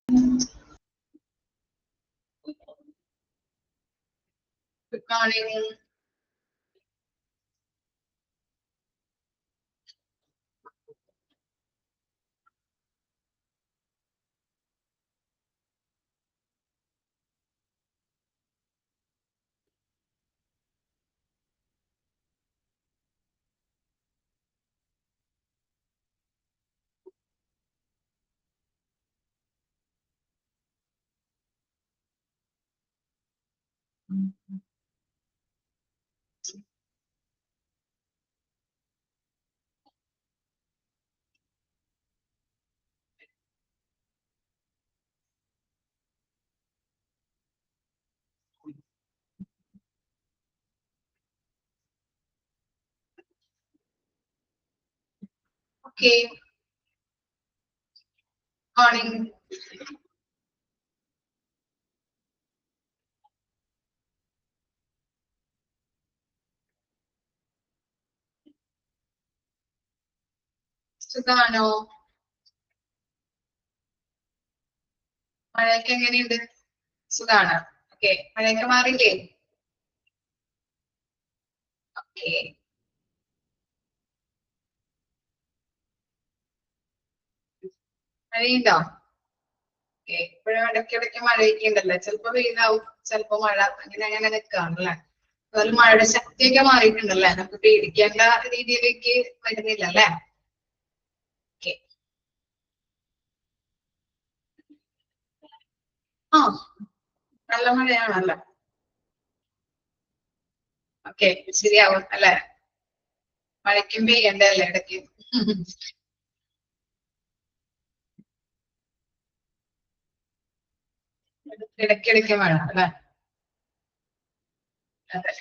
Good morning. Okay. Morning. സുഖാണോ? മഴയൊക്കെ എങ്ങനെയുണ്ട്? സുഖാണ്. ഓക്കെ. മഴയൊക്കെ മാറിയില്ലേ? ഓക്കെ. മഴയുണ്ടോ? ഓക്കെ. ഇപ്പോഴും ഇടയ്ക്കിടയ്ക്ക് മഴയൊക്കെ ഉണ്ടല്ലോ. ചിലപ്പോ വെയിലാവും, ചിലപ്പോ മഴ, അങ്ങനെ നിൽക്കുകയാണല്ലേ. അതുപോലെ മഴയുടെ ശക്തിയൊക്കെ മാറിയിട്ടുണ്ടല്ലേ. നമുക്ക് പേടിക്കേണ്ട രീതിയിലേക്ക് വരുന്നില്ല അല്ലേ? ഓക്കെ. ആ, നല്ല മഴയാണല്ലോ. ഓക്കെ, ശരിയാവും അല്ലെ? മഴയ്ക്കും പെയ്യണ്ടല്ലേ ഇടയ്ക്ക്. ഇടയ്ക്കിടയ്ക്ക് മഴ അല്ലെ? അതെ.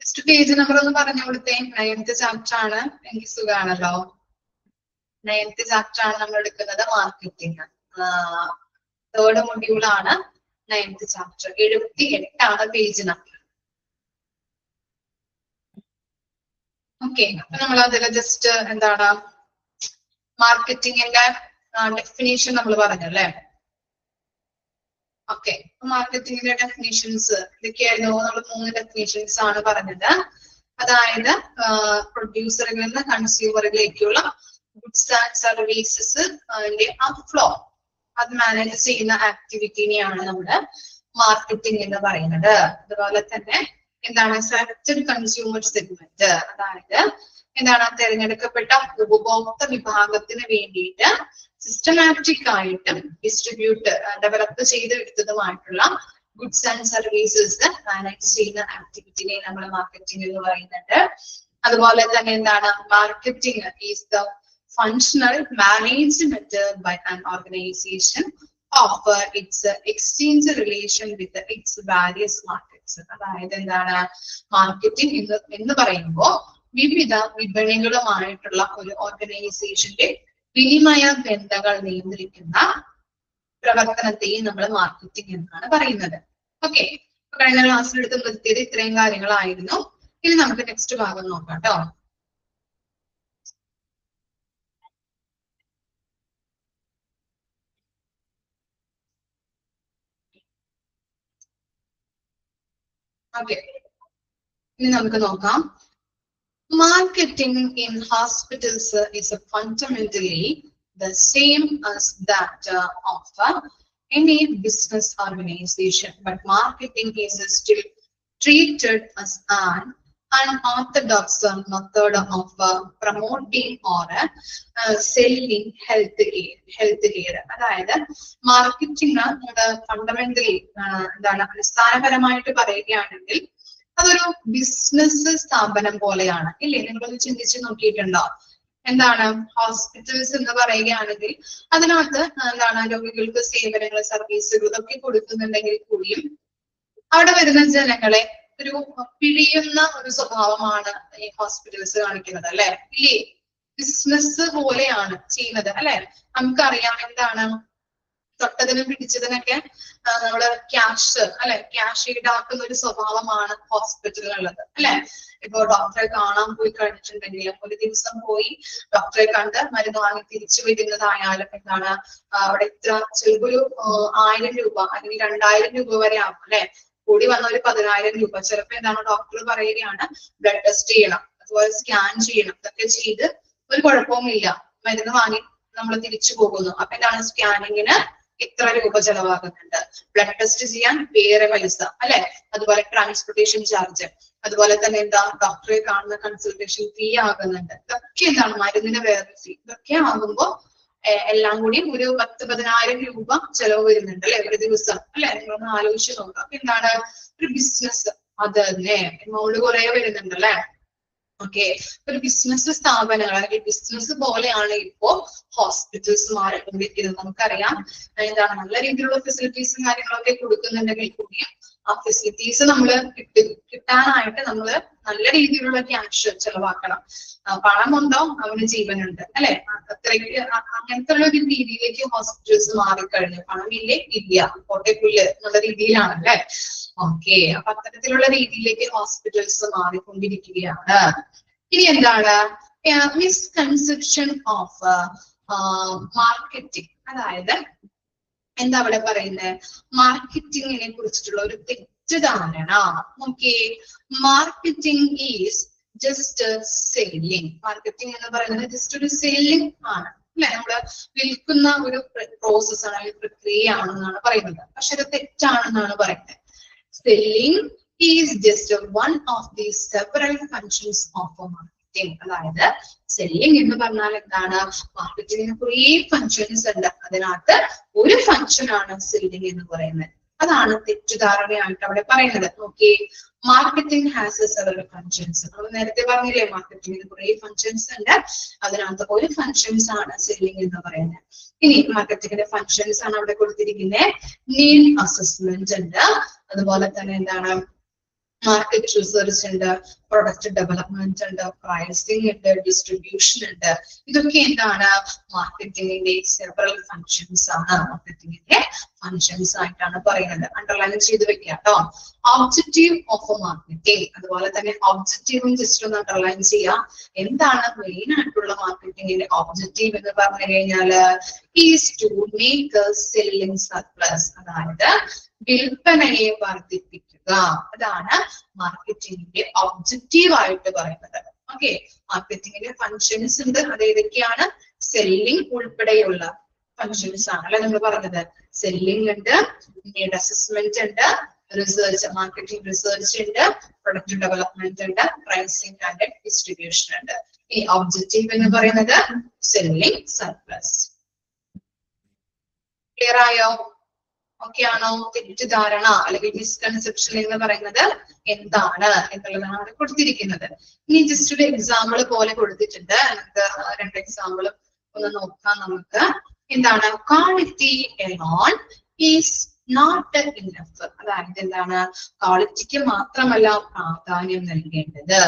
നെക്സ്റ്റ് പേജ് നമ്പർ ഒന്ന് പറഞ്ഞു കൊടുത്തേ. 9th ചാപ്റ്റർ ആണ്. എനിക്ക് സുഖാണല്ലോ. 9th ചാപ്റ്റർ ആണ് നമ്മൾ എടുക്കുന്നത്, മാർക്കറ്റിംഗ്. തേർഡ് മൊഡ്യൂൾ ആണ് 9th chapter. 78 page number. Okay, അപ്പൊ നമ്മൾ അതിൽ ജസ്റ്റ് എന്താണ് മാർക്കറ്റിംഗിന്റെ ഡെഫിനേഷൻ നമ്മൾ പറഞ്ഞല്ലേ. ഓക്കെ, മാർക്കറ്റിംഗിന്റെ ഡെഫിനേഷൻസ് ഇതൊക്കെയായിരുന്നു. നമ്മൾ 3 ഡെഫിനേഷൻസ് ആണ് പറഞ്ഞത്. അതായത് പ്രൊഡ്യൂസറിൽ നിന്ന് കൺസ്യൂമറിലേക്കുള്ള ഗുഡ്സ് ആൻഡ് സർവീസസ് അതിന്റെ ഫ്ലോ, അത് മാനേജ് ചെയ്യുന്ന ആക്ടിവിറ്റിനെയാണ് നമ്മുടെ മാർക്കറ്റിംഗ് എന്ന് പറയുന്നത്. അതുപോലെ തന്നെ എന്താണ് സെലക്ടഡ് കൺസ്യൂമർ സെഗ്മെന്റ്, അതായത് എന്താണ് തിരഞ്ഞെടുക്കപ്പെട്ട ഉപഭോക്തൃ വിഭാഗത്തിന് വേണ്ടിയിട്ട് സിസ്റ്റമാറ്റിക് ആയിട്ട് ഡിസ്ട്രിബ്യൂട്ട് ഡെവലപ്പ് ചെയ്തെടുത്തതുമായിട്ടുള്ള ഗുഡ്സ് ആൻഡ് സർവീസസ് മാനേജ് ചെയ്യുന്ന ആക്ടിവിറ്റിനെ നമ്മൾ മാർക്കറ്റിംഗ് എന്ന് പറയുന്നുണ്ട്. അതുപോലെ തന്നെ എന്താണ് marketing is the functional management by an organization of its exchange relation with its various markets. അതായത് എന്താണ് മാർക്കറ്റിംഗ് എന്ന് പറയുമ്പോൾ വിവിധ വിപണികളുമായിട്ടുള്ള ഒരു ഓർഗനൈസേഷന്റെ വിനിമയ ബന്ധങ്ങൾ നിയന്ത്രിക്കുന്ന പ്രവർത്തനത്തെയും നമ്മൾ മാർക്കറ്റിംഗ് എന്നാണ് പറയുന്നത്. ഓക്കെ, കഴിഞ്ഞ ക്ലാസ്സിൽ എടുത്ത് നിർത്തിയത് ഇത്രയും കാര്യങ്ങളായിരുന്നു. ഇനി നമുക്ക് നെക്സ്റ്റ് ഭാഗം നോക്കാം കേട്ടോ. ഓക്കെ, ഇനി നമുക്ക് നോക്കാം. Marketing in hospitals is fundamentally the same as that of any business organization, but marketing is still treated as an unorthodox method of promoting or selling healthcare. അതായത് മാർക്കറ്റിംഗ് ഫണ്ടമെന്റലി എന്താണ് അടിസ്ഥാനപരമായിട്ട് പറയുകയാണെങ്കിൽ അതൊരു ബിസിനസ് സ്ഥാപനം പോലെയാണ് ഇല്ലേ? നിങ്ങളൊന്ന് ചിന്തിച്ച് നോക്കിയിട്ടുണ്ടോ? എന്താണ് ഹോസ്പിറ്റൽസ് എന്ന് പറയുകയാണെങ്കിൽ അതിനകത്ത് എന്താണ് രോഗികൾക്ക് സേവനങ്ങൾ, സർവീസുകൾ ഇതൊക്കെ കൊടുക്കുന്നുണ്ടെങ്കിൽ കൂടിയും അവിടെ വരുന്ന ജനങ്ങളെ ഒരു പിഴിയുന്ന ഒരു സ്വഭാവമാണ് ഈ ഹോസ്പിറ്റൽസ് കാണിക്കുന്നത് അല്ലെ? ഇല്ലേ? ബിസിനസ് പോലെയാണ് ചെയ്യുന്നത് അല്ലെ? നമുക്കറിയാം എന്താണ് തൊട്ടതിനും പിടിച്ചതിനൊക്കെ നമ്മള് ക്യാഷ് അല്ലെ, ക്യാഷ് ഈടാക്കുന്ന ഒരു സ്വഭാവമാണ് ഹോസ്പിറ്റലിലുള്ളത് അല്ലെ. ഇപ്പൊ ഡോക്ടറെ കാണാൻ പോയി കഴിഞ്ഞിട്ടുണ്ടെങ്കിലും ഒരു ദിവസം പോയി ഡോക്ടറെ കണ്ട് മരുന്ന് വാങ്ങി തിരിച്ചു വരുന്നതായാലും എന്താണ് അവിടെ ഇത്ര ചിലപ്പോൾ ഒരു 1000 രൂപ അല്ലെങ്കിൽ 2000 രൂപ വരെ ആകും അല്ലെ. കൂടി വന്ന ഒരു 10000 രൂപ. ചിലപ്പോ എന്താണ് ഡോക്ടർ പറയുകയാണ് ബ്ലഡ് ടെസ്റ്റ് ചെയ്യണം, അതുപോലെ സ്കാൻ ചെയ്യണം, ഇതൊക്കെ ചെയ്ത് ഒരു കുഴപ്പവുമില്ല, മരുന്ന് വാങ്ങി നമ്മൾ തിരിച്ചു പോകുന്നു. അപ്പൊ എന്താണ് സ്കാനിങ്ങിന് ഇത്ര രൂപ ചെലവാകുന്നുണ്ട്, ബ്ലഡ് ടെസ്റ്റ് ചെയ്യാൻ വേറെ പൈസ അല്ലെ, അതുപോലെ ട്രാൻസ്പോർട്ടേഷൻ ചാർജ്, അതുപോലെ തന്നെ എന്താ ഡോക്ടറെ കാണുന്ന കൺസൾട്ടേഷൻ ഫീ ആകുന്നുണ്ട്. ഇതൊക്കെ എന്താണ് മരുന്നിന് വേറെ ഫീ. ഇതൊക്കെ ആകുമ്പോ എല്ലാം കൂടി ഒരു 10-10000 രൂപ ചെലവ് വരുന്നുണ്ട് അല്ലെ ഒരു ദിവസം അല്ലെ. നിങ്ങളൊന്ന് ആലോചിച്ച് നോക്കാം. അപ്പൊ എന്താണ് ഒരു ബിസിനസ്, അത് തന്നെ എമൗണ്ട് കുറെ വരുന്നുണ്ട് അല്ലെ. ഓക്കെ, ഒരു ബിസിനസ് സ്ഥാപനങ്ങൾ അല്ലെങ്കിൽ ബിസിനസ് പോലെയാണ് ഇപ്പോ ഹോസ്പിറ്റൽസ് മാറിക്കൊണ്ടിരിക്കുന്നത്. നമുക്കറിയാം എന്താണ് നല്ല രീതിയിലുള്ള ഫെസിലിറ്റീസും കാര്യങ്ങളൊക്കെ കൊടുക്കുന്നുണ്ടെങ്കിൽ കൂടിയും ആ ഫെസിലിറ്റീസ് നമ്മള് കിട്ടാനായിട്ട് നമ്മള് നല്ല രീതിയിലുള്ള ക്യാഷ് ചെലവാക്കണം. പണമുണ്ടോ അവന് ജീവനുണ്ട് അല്ലെ. അത്രയ്ക്ക് അങ്ങനത്തെ ഉള്ള ഒരു രീതിയിലേക്ക് ഹോസ്പിറ്റൽസ് മാറിക്കഴിഞ്ഞു. പണമില്ലേ ഇല്ല, കോട്ടയപ്പുല്ല് എന്നുള്ള രീതിയിലാണ് അല്ലെ. ഓക്കെ, അപ്പൊ അത്തരത്തിലുള്ള രീതിയിലേക്ക് ഹോസ്പിറ്റൽസ് മാറിക്കൊണ്ടിരിക്കുകയാണ്. ഇനി എന്താണ് മിസ്കൺസെപ്ഷൻ ഓഫ് മാർക്കറ്റിംഗ്, അതായത് എന്താ അവിടെ പറയുന്നത്, മാർക്കറ്റിങ്ങിനെ കുറിച്ചിട്ടുള്ള ഒരു തെറ്റിദ്ധാരണ. Okay, marketing is just selling. Marketing എന്ന് പറയുന്നത് ജസ്റ്റ് ഒരു സെല്ലിംഗ് ആണ് അല്ലെ, നമ്മള് വിൽക്കുന്ന ഒരു പ്രോസസ് ആണ് അല്ലെങ്കിൽ പ്രക്രിയയാണെന്നാണ് പറയുന്നത്. പക്ഷെ അത് തെറ്റാണെന്നാണ് പറയുന്നത്. Selling is just one of the several functions of a marketing. അതായത് സെല്ലിംഗ് എന്ന് പറഞ്ഞാൽ എന്താണ്, മാർക്കറ്റിംഗിന് കുറേ ഫങ്ഷൻസ് ഉണ്ട്. അതിനകത്ത് ഒരു ഫങ്ഷൻ ആണ് സെല്ലിംഗ് എന്ന് പറയുന്നത്. അതാണ് തെറ്റിദ്ധാരണയായിട്ട് അവിടെ പറയുന്നത്. Okay, marketing has several functions. നമ്മൾ നേരത്തെ പറഞ്ഞില്ലേ മാർക്കറ്റിംഗിന് കുറേ ഫങ്ഷൻസ് ഉണ്ട്, അതിനകത്ത് ഒരു ഫങ്ഷൻസ് ആണ് സെല്ലിംഗ് എന്ന് പറയുന്നത്. ഇനി മാർക്കറ്റിംഗിന്റെ ഫങ്ഷൻസ് ആണ് അവിടെ കൊടുത്തിരിക്കുന്നത്. നീഡ് അസസ്മെന്റ് ഉണ്ട്, അതുപോലെ തന്നെ എന്താണ് മാർക്കറ്റ് റിസർച്ച് ഉണ്ട്, പ്രൊഡക്റ്റ് ഡെവലപ്മെന്റ് ഉണ്ട്, പ്രൈസിംഗ് ഉണ്ട്, ഡിസ്ട്രിബ്യൂഷൻ ഉണ്ട്. ഇതൊക്കെ എന്താണ് മാർക്കറ്റിംഗിന്റെ സെവറൽ ഫങ്ഷൻസ് ആണ്, മാർക്കറ്റിംഗിന്റെ ഫങ്ഷൻസ് ആയിട്ടാണ് പറയുന്നത്. അണ്ടർലൈൻ ചെയ്ത് വെക്കുക കേട്ടോ. ഒബ്ജക്റ്റീവ് ഓഫ് എ മാർക്കറ്റിംഗ്, അതുപോലെ തന്നെ ഒബ്ജക്റ്റീവും ജസ്റ്റ് ഒന്ന് അണ്ടർലൈൻ ചെയ്യാം. എന്താണ് മെയിൻ ആയിട്ടുള്ള മാർക്കറ്റിംഗിന്റെ ഒബ്ജക്റ്റീവ് എന്ന് പറഞ്ഞു കഴിഞ്ഞാല് is to make selling surplus, അതായത് വിൽപ്പനയെ വർദ്ധിപ്പിക്കുക. അതാണ് മാർക്കറ്റിംഗിന്റെ ഒബ്ജക്റ്റീവ് ആയിട്ട് പറയുന്നത്. ഓക്കെ, മാർക്കറ്റിംഗിന്റെ ഫങ്ഷൻസ് ഉണ്ട്, അത് ഏതൊക്കെയാണ്, സെല്ലിംഗ് ഉൾപ്പെടെയുള്ള ഫങ്ഷൻസ് ആണ് അല്ലെ നമ്മൾ പറഞ്ഞത്. സെല്ലിംഗ് ഉണ്ട്, നീഡ് അസസ്മെന്റ് ഉണ്ട്, റിസർച്ച് മാർക്കറ്റിംഗ് റിസർച്ച് ഉണ്ട്, പ്രൊഡക്റ്റ് ഡെവലപ്മെന്റ് ഉണ്ട്, പ്രൈസിംഗ് ആൻഡ് ഡിസ്ട്രിബ്യൂഷൻ ഉണ്ട്. ഈ ഒബ്ജക്റ്റീവ് എന്ന് പറയുന്നത് സെല്ലിംഗ് സർപ്ലസ്. ക്ലിയർ ആയോ? ഓക്കെ ആണോ? തെറ്റിദ്ധാരണ അല്ലെങ്കിൽ മിസ്കൺസെപ്ഷൻ എന്ന് പറയുന്നത് എന്താണ് എന്നുള്ളതാണ് അവിടെ കൊടുത്തിരിക്കുന്നത്. ഇനി ജസ്റ്റ് ഒരു എക്സാമ്പിൾ പോലെ കൊടുത്തിട്ടുണ്ട്. നമുക്ക് 2 എക്സാമ്പിൾ ഒന്ന് നോക്കാം. നമുക്ക് എന്താണ് quality alone is not enough, അതായത് എന്താണ് ക്വാളിറ്റിക്ക് മാത്രമല്ല പ്രാധാന്യം നൽകേണ്ടത്.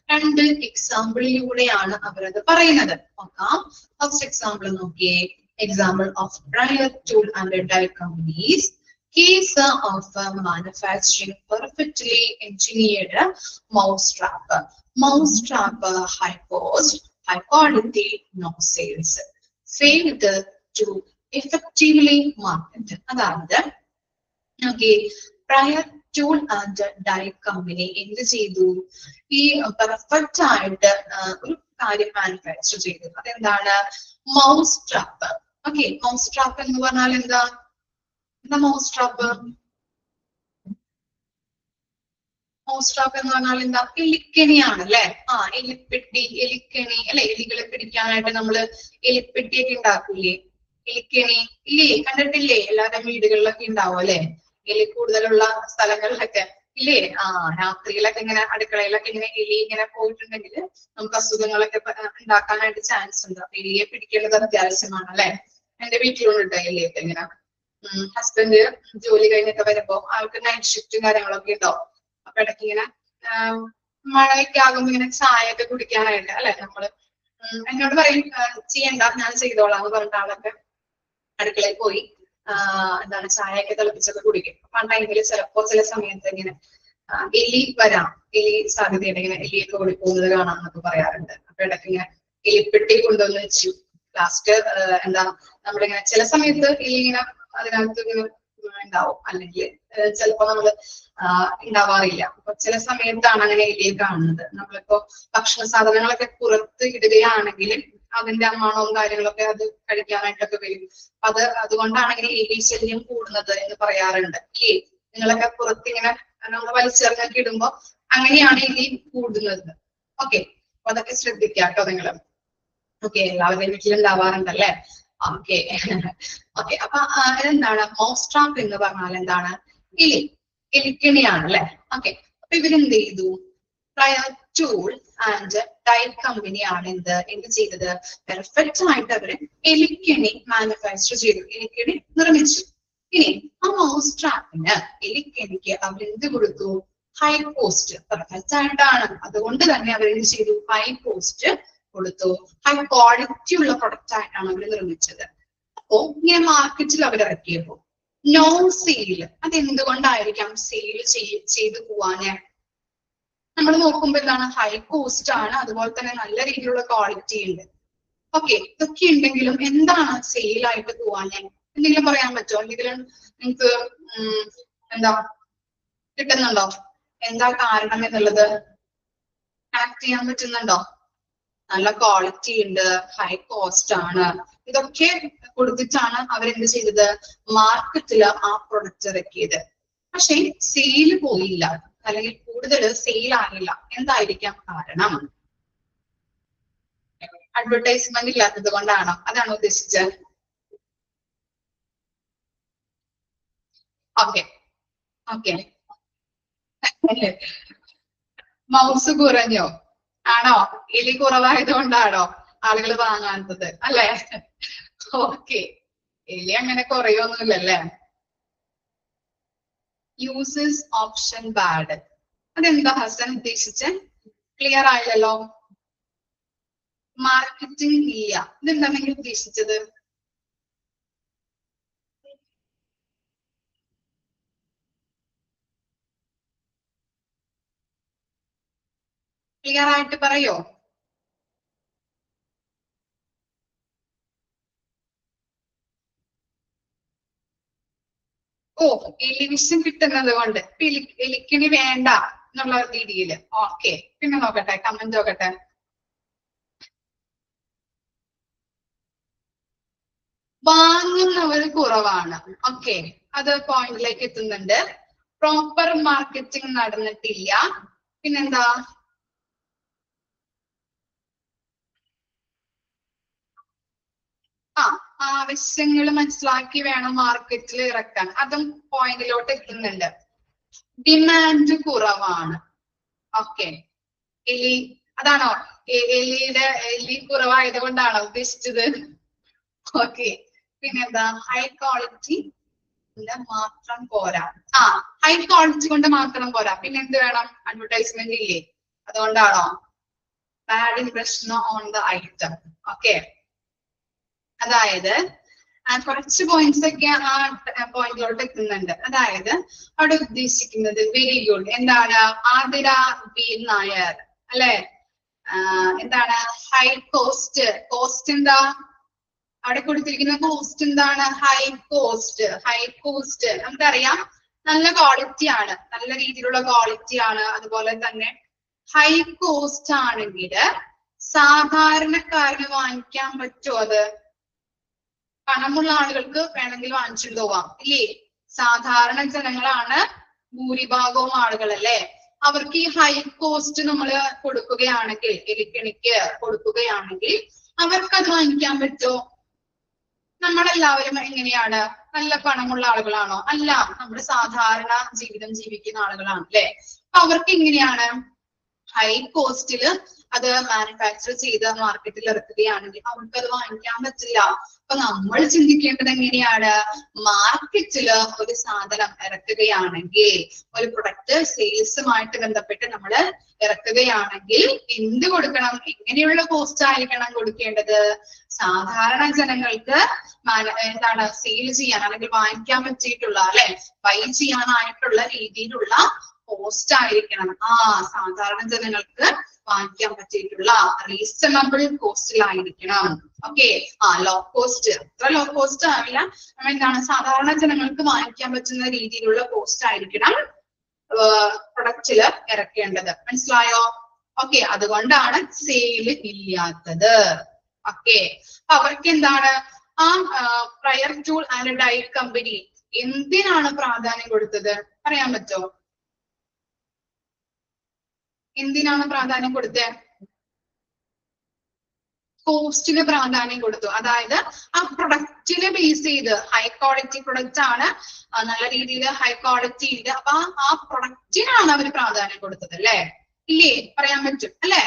2 എക്സാമ്പിളിലൂടെയാണ് അവരത് പറയുന്നത്. നോക്കാം. ഫസ്റ്റ് എക്സാമ്പിൾ നോക്കിയേ. Example of prior tool and die companies. Case of manufacturing perfectly engineered mousetrap. Mousetrap high cost, high quality, no sales. Failed to effectively market. അതായത് okay, prior tool and die company എന്ത് ചെയ്തു, ഈ perfect ആയിട്ട് ഒരു കാര്യം manufacture ചെയ്തു. അതെന്താണ് mouse trap. Okay, mouse trap എന്ന് പറഞ്ഞാൽ എന്താ മൗസ് ട്രാപ്പ്? മൗസ് ട്രാപ്പ് എന്ന് പറഞ്ഞാൽ എന്താ, എലിക്കെണിയാണ് അല്ലെ. എലിപ്പെട്ടി, എലിക്കെണി അല്ലെ. എലികളെ പിടിക്കാനായിട്ട് നമ്മള് എലിപ്പെട്ടിയൊക്കെ ഉണ്ടാക്കില്ലേ, എലിക്കെണി ഇല്ലേ, കണ്ടിട്ടില്ലേ? എല്ലാവരുടെ വീടുകളിലൊക്കെ ഉണ്ടാവും അല്ലെ, എലി കൂടുതലുള്ള സ്ഥലങ്ങളിലൊക്കെ ഇല്ലേ. രാത്രിയിലൊക്കെ ഇങ്ങനെ അടുക്കളയിലൊക്കെ ഇങ്ങനെ എലി ഇങ്ങനെ പോയിട്ടുണ്ടെങ്കിൽ നമുക്ക് അസുഖങ്ങളൊക്കെ ഉണ്ടാക്കാനായിട്ട് ചാൻസ് ഉണ്ട്. എലിയെ പിടിക്കേണ്ടത് അത്യാവശ്യമാണ് അല്ലെ. എന്റെ വീട്ടിലുണ്ട് എലിയൊക്കെ ഇങ്ങനെ. ഹസ്ബൻഡ് ജോലി കഴിഞ്ഞൊക്കെ വരുമ്പോ ആൾക്ക് നൈറ്റ് ഷിഫ്റ്റും കാര്യങ്ങളൊക്കെ ഉണ്ടാവും. അപ്പൊ ഇടയ്ക്ക് ഇങ്ങനെ മഴയൊക്കെ ആകുമ്പോ ഇങ്ങനെ ചായ ഒക്കെ കുടിക്കാനായിട്ട് അല്ലെ നമ്മള് എന്നോട് പറയും ചെയ്യണ്ട ഞാൻ ചെയ്തോളാം എന്ന് പറഞ്ഞിട്ട് ആളൊക്കെ അടുക്കളയിൽ പോയി എന്താണ് ചായയൊക്കെ തിളപ്പിച്ചൊക്കെ കുടിക്കും. അപ്പൊ ആ ടൈമിൽ ചിലപ്പോ ചില സമയത്ത് ഇങ്ങനെ എലി വരാം, എലി സാധ്യതയുണ്ട്, ഇങ്ങനെ എലിയൊക്കെ ഓടിപ്പോകുന്നത് കാണാമെന്നൊക്കെ പറയാറുണ്ട്. അപ്പൊ ഇടയ്ക്ക് ഇങ്ങനെ എലിപ്പെട്ടി കൊണ്ടുവന്ന് വെച്ചു. ലാസ്റ്റ് എന്താ നമ്മളിങ്ങനെ ചില സമയത്ത് എലി ഇങ്ങനെ അതിനകത്ത് ഇങ്ങനെ ഉണ്ടാവും, അല്ലെങ്കിൽ ചിലപ്പോ നമ്മള് ഉണ്ടാവാറില്ല. അപ്പൊ ചില സമയത്താണ് അങ്ങനെ എലിയെ കാണുന്നത്. നമ്മളിപ്പോ ഭക്ഷണ സാധനങ്ങളൊക്കെ പുറത്ത് ഇടുകയാണെങ്കിൽ അതിന്റെ മണവും കാര്യങ്ങളൊക്കെ അത് കഴിക്കാനായിട്ടൊക്കെ വരും. അതുകൊണ്ടാണ് ഇങ്ങനെ എലി ശല്യം കൂടുന്നത് എന്ന് പറയാറുണ്ട്. ഈ നിങ്ങളൊക്കെ പുറത്തിങ്ങനെ നമ്മൾ വലിച്ചെറിഞ്ഞൊക്കെ ഇടുമ്പോ അങ്ങനെയാണ് എലി കൂടുന്നത്. ഓക്കെ, അപ്പൊ അതൊക്കെ ശ്രദ്ധിക്കാട്ടോ നിങ്ങള്. ഓക്കെ, എല്ലാവരുടെയും വീട്ടിലുണ്ടാവാറുണ്ടല്ലേ? Okay okay. അപ്പൊ എന്താണ് മൗസ് ട്രാപ്പ് എന്ന് പറഞ്ഞാൽ എന്താണ്? എലിക്കെണിയാണ് അല്ലെ? ഓക്കെ, അപ്പൊ ഇവരെന്ത് ചെയ്തു? ടൂൾ ആൻഡ് ടൈപ്പ് കമ്പനിയാണ് എന്ത് ചെയ്തത്? പെർഫെക്റ്റ് ആയിട്ട് അവര് എലിക്കെണി മാനുഫാക്ചർ ചെയ്തു, എലിക്കെണി നിർമ്മിച്ചു. ഇനി ആ മൗസ് ട്രാപ്പിന്, എലിക്കെണിക്ക് അവരെന്ത് കൊടുത്തു? High cost. പെർഫെക്റ്റ് ആയിട്ടാണ്, അതുകൊണ്ട് തന്നെ അവരെന്ത് ചെയ്തു? ഹൈ കോസ്റ്റ് കൊടുത്തു. ഹൈ ക്വാളിറ്റി ഉള്ള പ്രൊഡക്റ്റ് ആയിട്ടാണ് അവർ നിർമ്മിച്ചത്. അപ്പോ ഇങ്ങനെ മാർക്കറ്റിൽ അവർ ഇറക്കിയപ്പോ നോ സെയിൽ, അതെന്തുകൊണ്ടായിരിക്കാം സെയിൽ ചെയ്തു പോവാന്? നമ്മൾ നോക്കുമ്പോ എന്താണ്? ഹൈ കോസ്റ്റ് ആണ്, അതുപോലെ തന്നെ നല്ല രീതിയിലുള്ള ക്വാളിറ്റി ഉണ്ട്. ഓക്കെ, ഇതൊക്കെ ഉണ്ടെങ്കിലും എന്താണ് സെയിൽ ആയിട്ട് പോവാന്? എന്തെങ്കിലും പറയാൻ പറ്റുമോ? എന്തെങ്കിലും നിങ്ങൾക്ക് എന്താ കിട്ടുന്നുണ്ടോ? എന്താ കാരണം എന്നുള്ളത് കണക്ട് ചെയ്യാൻ പറ്റുന്നുണ്ടോ? നല്ല ക്വാളിറ്റി ഉണ്ട്, ഹൈ കോസ്റ്റ് ആണ്, ഇതൊക്കെ കൊടുത്തിട്ടാണ് അവരെന്ത് ചെയ്തത്? മാർക്കറ്റിൽ ആ പ്രൊഡക്റ്റ് ഇറക്കിയത്. പക്ഷെ സെയിൽ പോയില്ല, അല്ലെങ്കിൽ കൂടുതൽ സെയിൽ ആകില്ല. എന്തായിരിക്കാം കാരണം? അഡ്വർടൈസ്മെന്റ് ഇല്ലാത്തത് കൊണ്ടാണോ? അതാണോ ഉദ്ദേശിച്ചത്? Okay okay. മൗസ് കുറഞ്ഞോ? ആണോ? എലി കുറവായത് കൊണ്ടാണോ ആളുകൾ വാങ്ങാത്തത് അല്ലെ? ഓക്കെ, എലി അങ്ങനെ കുറയൊന്നുമില്ലല്ലേ? യൂസേഴ്സ് ഓപ്ഷൻ ബാഡ്, അതെന്താ ഹസൻ ഉദ്ദേശിച്ച്? ക്ലിയർ ആയില്ലല്ലോ. മാർക്കറ്റിംഗ് ഇല്ല, ഇതെന്താ നിങ്ങൾ ഉദ്ദേശിച്ചത്? ക്ലിയർ ആയിട്ട് പറയോ? ഓ, എലിവിഷൻ കിട്ടുന്നത് കൊണ്ട് എലിക്കിണി വേണ്ട എന്നുള്ള രീതിയിൽ. ഓക്കെ, പിന്നെ നോക്കട്ടെ, കമന്റ് നോക്കട്ടെ. വാങ്ങുന്നവർ കുറവാണ്. ഓക്കെ, അത് പോയിന്റിലേക്ക് എത്തുന്നുണ്ട്. പ്രോപ്പർ മാർക്കറ്റിംഗ് നടന്നിട്ടില്ല. പിന്നെന്താ? ആവശ്യങ്ങൾ മനസ്സിലാക്കി വേണം മാർക്കറ്റിൽ ഇറക്കാൻ, അതും പോയിന്റിലോട്ട് എത്തുന്നുണ്ട്. ഡിമാൻഡ് കുറവാണ്. ഓക്കെ, എലി അതാണോ? എലി കുറവായത് കൊണ്ടാണോ ഉദ്ദേശിച്ചത്? ഓക്കെ, പിന്നെന്താ? ഹൈ ക്വാളിറ്റി മാത്രം പോരാ. ഹൈ ക്വാളിറ്റി കൊണ്ട് മാത്രം പോരാ, പിന്നെ എന്ത് വേണം? അഡ്വർടൈസ്മെന്റ് ഇല്ലേ, അതുകൊണ്ടാണോ? Bad impression on the item. Okay, അതായത് കുറച്ച് പോയിന്റ്സ് ഒക്കെ ആ പോയിന്റിലോട്ട് എത്തുന്നുണ്ട്. അതായത് അവിടെ ഉദ്ദേശിക്കുന്നത് വെരി ഗുഡ്. എന്താണ്? ആതിര ബി നായർ അല്ലെ? എന്താണ്? High cost. കോസ്റ്റ് എന്താ അവിടെ കൊടുത്തിരിക്കുന്ന? കോസ്റ്റ് എന്താണ്? High cost. ഹൈ കോസ്റ്റ് നമുക്കറിയാം, നല്ല ക്വാളിറ്റി ആണ്, നല്ല രീതിയിലുള്ള ക്വാളിറ്റി ആണ്. അതുപോലെ തന്നെ ഹൈ കോസ്റ്റ് ആണെങ്കിൽ സാധാരണക്കാരന് വാങ്ങിക്കാൻ പറ്റുമോ? അത് പണമുള്ള ആളുകൾക്ക് വേണമെങ്കിൽ വാങ്ങിച്ചിട്ട് പോവാം ഇല്ലേ? സാധാരണ ജനങ്ങളാണ് ഭൂരിഭാഗവും ആളുകൾ അല്ലേ? അവർക്ക് ഈ ഹൈ കോസ്റ്റ് നമ്മൾ കൊടുക്കുകയാണെങ്കിൽ, എലിക്കെണിക്ക് കൊടുക്കുകയാണെങ്കിൽ അവർക്ക് അത് വാങ്ങിക്കാൻ പറ്റുമോ? നമ്മളെല്ലാവരും എങ്ങനെയാണ്? നല്ല പണമുള്ള ആളുകളാണോ? അല്ല, നമ്മൾ സാധാരണ ജീവിതം ജീവിക്കുന്ന ആളുകളാണ് അല്ലെ? അപ്പൊ അവർക്ക് എങ്ങനെയാണ് ഹൈ കോസ്റ്റില് അത് മാനുഫാക്ചർ ചെയ്ത് മാർക്കറ്റിൽ ഇറക്കുകയാണെങ്കിൽ അവർക്ക് അത് വാങ്ങിക്കാൻ പറ്റില്ല. അപ്പൊ നമ്മൾ ചിന്തിക്കേണ്ടത് എങ്ങനെയാണ്, മാർക്കറ്റില് ഒരു സാധനം ഇറക്കുകയാണെങ്കിൽ, ഒരു പ്രൊഡക്റ്റ് സെയിൽസുമായിട്ട് ബന്ധപ്പെട്ട് നമ്മൾ ഇറക്കുകയാണെങ്കിൽ എന്ത് കൊടുക്കണം, എങ്ങനെയുള്ള കോസ്റ്റ് ആയിരിക്കണം കൊടുക്കേണ്ടത്? സാധാരണ ജനങ്ങൾക്ക് എന്താണ് സെയിൽ ചെയ്യാൻ അല്ലെങ്കിൽ വാങ്ങിക്കാൻ പറ്റിയിട്ടുള്ള അല്ലെ ബൈ ചെയ്യാനായിട്ടുള്ള രീതിയിലുള്ള കോസ്റ്റ് ആയിരിക്കണം. സാധാരണ ജനങ്ങൾക്ക് വാങ്ങിക്കാൻ പറ്റിയിട്ടുള്ള റീസണബിൾ കോസ്റ്റിലായിരിക്കണം. ഓക്കെ, ലോ കോസ്റ്റ്, അത്ര ലോ കോസ്റ്റ് ആവില്ല, എന്താണ് സാധാരണ ജനങ്ങൾക്ക് വാങ്ങിക്കാൻ പറ്റുന്ന രീതിയിലുള്ള കോസ്റ്റ് ആയിരിക്കണം പ്രൊഡക്റ്റില് ഇറക്കേണ്ടത്. മനസ്സിലായോ? ഓക്കെ, അതുകൊണ്ടാണ് സെയിൽ ഇല്ലാത്തത്. ഓക്കെ, അവർക്ക് എന്താണ് Prior Tool and Die Company എന്തിനാണ് പ്രാധാന്യം കൊടുത്തത് പറയാൻ പറ്റുമോ? എന്തിനാണ് പ്രാധാന്യം കൊടുത്തത്? കോസ്റ്റിന് പ്രാധാന്യം കൊടുത്തു. അതായത് ആ പ്രൊഡക്റ്റിനെ ബേസ് ചെയ്ത് ഹൈ ക്വാളിറ്റി പ്രൊഡക്റ്റ് ആണ്, നല്ല രീതിയിൽ ഹൈ ക്വാളിറ്റി ഉണ്ട്, അപ്പൊ ആ പ്രൊഡക്റ്റിനാണ് അവർ പ്രാധാന്യം കൊടുത്തത് അല്ലെ? ഇല്ലേ? പറയാൻ പറ്റും അല്ലെ?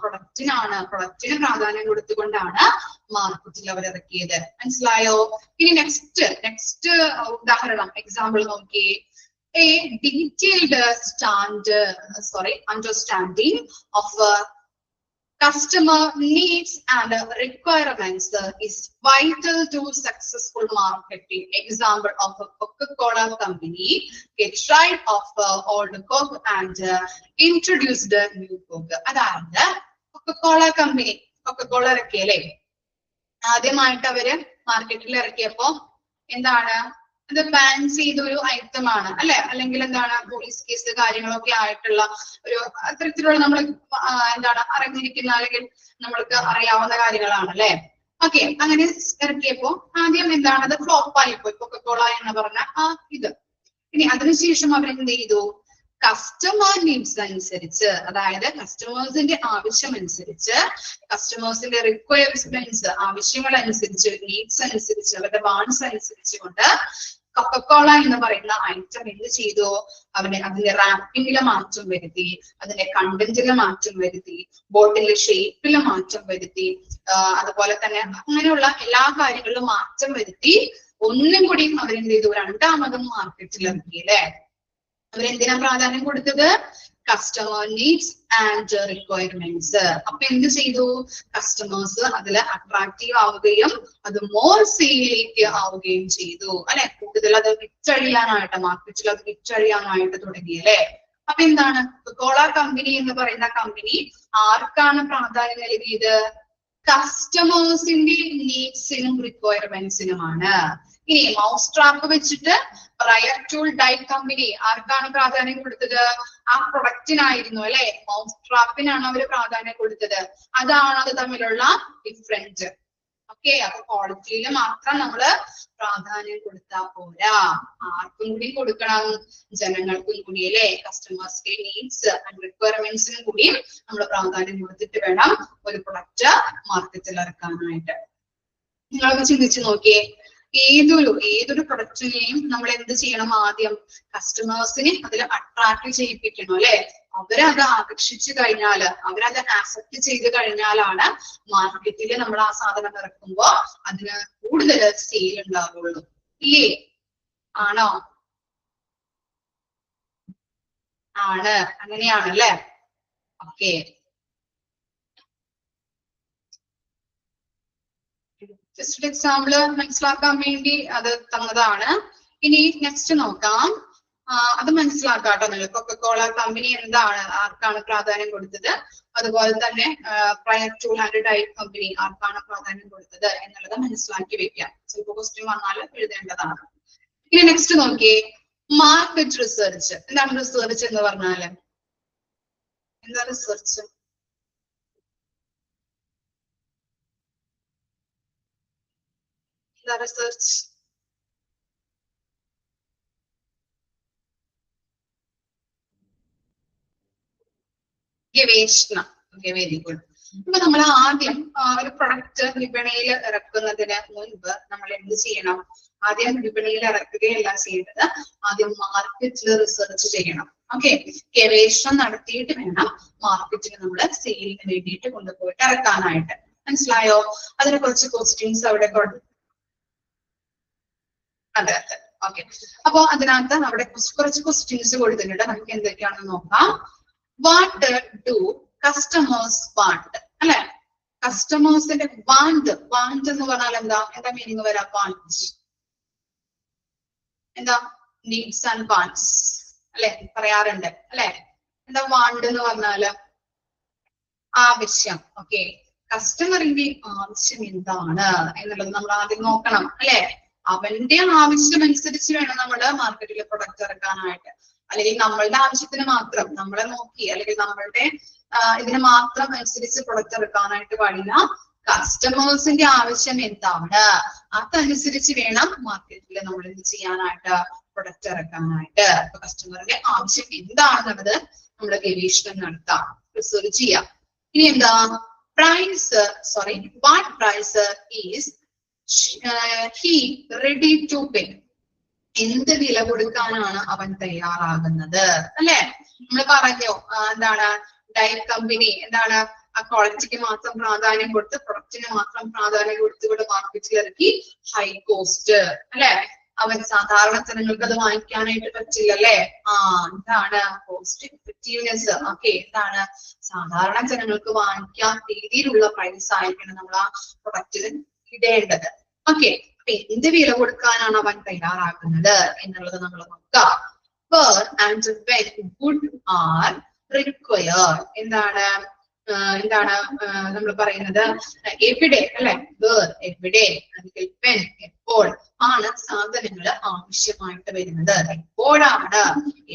പ്രൊഡക്റ്റിന് പ്രാധാന്യം കൊടുത്തുകൊണ്ടാണ് മാർക്കറ്റിൽ അവർ ഇറക്കിയത്. മനസ്സിലായോ? ഇനി നെക്സ്റ്റ് ഉദാഹരണം, എക്സാമ്പിൾ നോക്കിയേ. A detailed understanding of customer needs and requirements is vital to successful marketing. Example of a Coca-Cola company get rid of old Coke and introduced a new Coke. അതായത് Coca-Cola company, Coca-Cola ഇറക്കിയല്ലേ, ആദ്യമായിട്ട് അവര് മാർക്കറ്റിൽ ഇറക്കിയപ്പോ എന്താണ്, അത് ban ചെയ്ത ഒരു item ആണ് അല്ലെ, അല്ലെങ്കിൽ എന്താണ് പോലീസ് കേസ് കാര്യങ്ങളൊക്കെ ആയിട്ടുള്ള ഒരു അത്തരത്തിലുള്ള നമ്മൾ എന്താണ് അറിഞ്ഞിരിക്കുന്ന അല്ലെങ്കിൽ നമ്മൾക്ക് അറിയാവുന്ന കാര്യങ്ങളാണ് അല്ലെ. ഓക്കെ, അങ്ങനെ ഇറക്കിയപ്പോ ആദ്യം എന്താണ്, അത് ഫ്ലോപ്പ് ആയിപ്പോയി കൊക്കക്കോള എന്ന് പറഞ്ഞ ഇത്. ഇനി അതിനുശേഷം അവരെന്ത് ചെയ്തു, കസ്റ്റമർ നീഡ്സ് അനുസരിച്ച്, അതായത് കസ്റ്റമേഴ്സിന്റെ ആവശ്യം അനുസരിച്ച്, കസ്റ്റമേഴ്സിന്റെ റിക്വയർമെന്റ്സ് ആവശ്യങ്ങൾ അനുസരിച്ച്, നീഡ്സ് അനുസരിച്ച്, അവരുടെ വാണ്ട്സ് അനുസരിച്ച് കൊണ്ട് കൊക്കക്കോള എന്ന് പറയുന്ന ഐറ്റം എന്ത് ചെയ്തു, അതിന്റെ റാപ്പിങ്ങില് മാറ്റം വരുത്തി, അതിന്റെ കണ്ടന്റില് മാറ്റം വരുത്തി, ബോട്ടിലെ ഷേപ്പില് മാറ്റം വരുത്തി, അതുപോലെ തന്നെ അങ്ങനെയുള്ള എല്ലാ കാര്യങ്ങളിലും മാറ്റം വരുത്തി ഒന്നും കൂടി അവരെന്ത് ചെയ്തു, രണ്ടാമതും മാർക്കറ്റിൽ ഇറക്കി അല്ലെ. അവരെന്തിനാ പ്രാധാന്യം കൊടുത്തത്, കസ്റ്റമർ നീഡ്സ് ആൻഡ് റിക്വയർമെന്റ്സ്. അപ്പൊ എന്ത് ചെയ്തു, കസ്റ്റമേഴ്സ് അതിൽ അട്രാക്റ്റീവ് ആവുകയും അത് മോർ സെയിലേക്ക് ആവുകയും ചെയ്തു അല്ലെ. കൂടുതൽ അത് വിറ്റഴിയാനായിട്ട്, മാർക്കറ്റിൽ അത് വിറ്റഴിയാനായിട്ട് തുടങ്ങി അല്ലെ. അപ്പൊ എന്താണ്, കൊക്കോള കമ്പനി എന്ന് പറയുന്ന കമ്പനി ആർക്കാണ് പ്രാധാന്യം നൽകിയത്, കസ്റ്റമേഴ്സിന്റെ നീഡ്സിനും റിക്വയർമെന്റ്സിനുമാണ്. ഇനി മൗസ് ട്രാപ്പ് വെച്ചിട്ട് പ്രയർ ടൂൾ ഡൈ കമ്പനി ആർക്കാണ് പ്രാധാന്യം കൊടുത്തത്, ആ പ്രൊഡക്റ്റിനായിരുന്നു അല്ലെ, മൗസ് ട്രാപ്പിനാണ് അവര് പ്രാധാന്യം കൊടുത്തത്. അതാണ് അത് തമ്മിലുള്ള ഡിഫറൻസ്. ഓക്കെ, അപ്പൊ ക്വാളിറ്റിയിൽ മാത്രം നമ്മള് പ്രാധാന്യം കൊടുത്താൽ പോരാ, ആർക്കും കൂടി കൊടുക്കണം, ജനങ്ങൾക്കും കൂടി അല്ലെ, കസ്റ്റമേഴ്സിന്റെ നീഡ്സ് ആൻഡ് റിക്വയർമെന്റ്സിനും കൂടി നമ്മൾ പ്രാധാന്യം കൊടുത്തിട്ട് വേണം ഒരു പ്രൊഡക്റ്റ് മാർക്കറ്റിൽ ഇറക്കാനായിട്ട്. നിങ്ങളൊന്ന് ചിന്തിച്ചു നോക്കിയേ, ഏതൊരു പ്രൊഡക്റ്റിനെയും നമ്മൾ എന്ത് ചെയ്യണം, ആദ്യം കസ്റ്റമേഴ്സിനെ അതിൽ അട്രാക്ട് ചെയ്യിപ്പിക്കണം അല്ലെ. അവരത് ആകർഷിച്ചു കഴിഞ്ഞാല്, അവരത് ആക്സെപ്റ്റ് ചെയ്ത് കഴിഞ്ഞാലാണ് മാർക്കറ്റിൽ നമ്മൾ ആ സാധനം ഇറക്കുമ്പോ അതിന് കൂടുതൽ സെയിൽ ഉണ്ടാവുള്ളൂ. ഇല്ലേ? ആണോ? ആണ്, അങ്ങനെയാണല്ലേ. ഓക്കെ, ജസ്റ്റ് എക്സാമ്പിൾ മനസ്സിലാക്കാൻ വേണ്ടി അത് തന്നതാണ്. ഇനി നെക്സ്റ്റ് നോക്കാം, അത് മനസ്സിലാക്കാട്ടോ നിങ്ങൾ. കൊക്കക്കോള കമ്പനി എന്താണ്, ആർക്കാണ് പ്രാധാന്യം കൊടുത്തത്, അതുപോലെ തന്നെ Prior Tool and Die Company ആർക്കാണ് പ്രാധാന്യം കൊടുത്തത് എന്നുള്ളത് മനസ്സിലാക്കി വെക്കാം. ചിലപ്പോൾ ക്വസ്റ്റ്യൻ വന്നാൽ എഴുതേണ്ടതാണ്. ഇനി നെക്സ്റ്റ് നോക്കിയേ, മാർക്കറ്റ് റിസർച്ച്. എന്താണ് റിസർച്ച് എന്ന് പറഞ്ഞാല്? എന്താ റിസർച്ച്? റിസർച്ച് ഗവേഷണം. Very good. അപ്പൊ നമ്മൾ ആദ്യം ഒരു പ്രൊഡക്റ്റ് വിപണിയിൽ ഇറക്കുന്നതിന് മുൻപ് നമ്മൾ എന്ത് ചെയ്യണം? ആദ്യം വിപണിയിൽ ഇറക്കുകയല്ല ചെയ്യേണ്ടത്, ആദ്യം മാർക്കറ്റിൽ റിസർച്ച് ചെയ്യണം. ഓക്കെ, ഗവേഷണം നടത്തിയിട്ട് വേണം മാർക്കറ്റിൽ നമ്മൾ സെയിലിന് വേണ്ടിയിട്ട് കൊണ്ടുപോയിട്ട് ഇറക്കാനായിട്ട്. മനസ്സിലായോ? അതിന് കുറച്ച് ക്വസ്റ്റ്യൻസ് അവിടെ അതെ അതെ ഓക്കെ. അപ്പൊ അതിനകത്ത് അവിടെ കുറച്ച് ക്വസ്റ്റ്യൻസ് കൊടുത്തിട്ടുണ്ട്. നമുക്ക് എന്തൊക്കെയാണെന്ന് നോക്കാം. What do customers want? അല്ലെ, കസ്റ്റമേഴ്സിന്റെ വാണ്ട് എന്ന് പറഞ്ഞാൽ എന്താ മീനിങ് വരാ? വാണ്ട് എന്താ? നീഡ്സ് ആൻഡ് വാണ്ട്സ് അല്ലെ പറയാറുണ്ട് അല്ലെ. എന്താ വാണ്ട് എന്ന് പറഞ്ഞാല്? ആവശ്യം. ഓക്കെ, കസ്റ്റമറിന്റെ ആവശ്യം എന്താണ് എന്നുള്ളത് നമ്മൾ ആദ്യം നോക്കണം അല്ലെ. അവന്റെ ആവശ്യം അനുസരിച്ച് വേണം നമ്മുടെ മാർക്കറ്റിൽ പ്രൊഡക്റ്റ് ഇറക്കാനായിട്ട്. അല്ലെങ്കിൽ നമ്മളുടെ ആവശ്യത്തിന് മാത്രം നമ്മളെ നോക്കി അല്ലെങ്കിൽ നമ്മളുടെ ഇതിന് മാത്രം അനുസരിച്ച് പ്രൊഡക്റ്റ് ഇറക്കാനായിട്ട് പാടില്ല. കസ്റ്റമേഴ്സിന്റെ ആവശ്യം എന്താണ് അതനുസരിച്ച് വേണം മാർക്കറ്റിൽ നമ്മൾ എന്ത് ചെയ്യാനായിട്ട്? പ്രൊഡക്റ്റ് ഇറക്കാനായിട്ട്. അപ്പൊ കസ്റ്റമറിന്റെ ആവശ്യം എന്താണെന്നുള്ളത് നമ്മുടെ ഗവേഷണം നടത്താം, റിസർച്ച് ചെയ്യാം. ഇനി എന്താ? What price is he ready to pay? എന്ത് വില കൊടുക്കാനാണ് അവൻ തയ്യാറാകുന്നത് അല്ലെ. നമ്മൾ പറഞ്ഞു എന്താണ്? ഡൈ കമ്പനി എന്താണ്? ആ ക്വാളിറ്റിക്ക് മാത്രം പ്രാധാന്യം കൊടുത്ത് പ്രൊഡക്റ്റിന് മാത്രം പ്രാധാന്യം കൊടുത്തുകൊണ്ട് മാർക്കറ്റിൽ ഇറക്കി ഹൈ കോസ്റ്റ് അല്ലെ. അവൻ സാധാരണ ജനങ്ങൾക്ക് അത് വാങ്ങിക്കാനായിട്ട് പറ്റില്ലല്ലേ. എന്താണ്? Cost effectiveness. ഓക്കെ, എന്താണ്? സാധാരണ ജനങ്ങൾക്ക് വാങ്ങിക്കാൻ രീതിയിലുള്ള പ്രൈസ് ആയിരിക്കണം നമ്മൾ ആ പ്രൊഡക്റ്റിൽ ഇടേണ്ടത്. ഓക്കെ, അപ്പൊ എന്ത് വില കൊടുക്കാനാണ് അവൻ തയ്യാറാക്കുന്നത് എന്നുള്ളത് നമ്മൾ നോക്കാം. Where and when good are required? എന്താണ് നമ്മൾ പറയുന്നത്? എവിടെ അല്ലെ. വേർ എവിടെ, അല്ലെങ്കിൽ when എപ്പോൾ ആണ് സാധനങ്ങൾ ആവശ്യമായിട്ട് വരുന്നത്? എപ്പോഴാണ്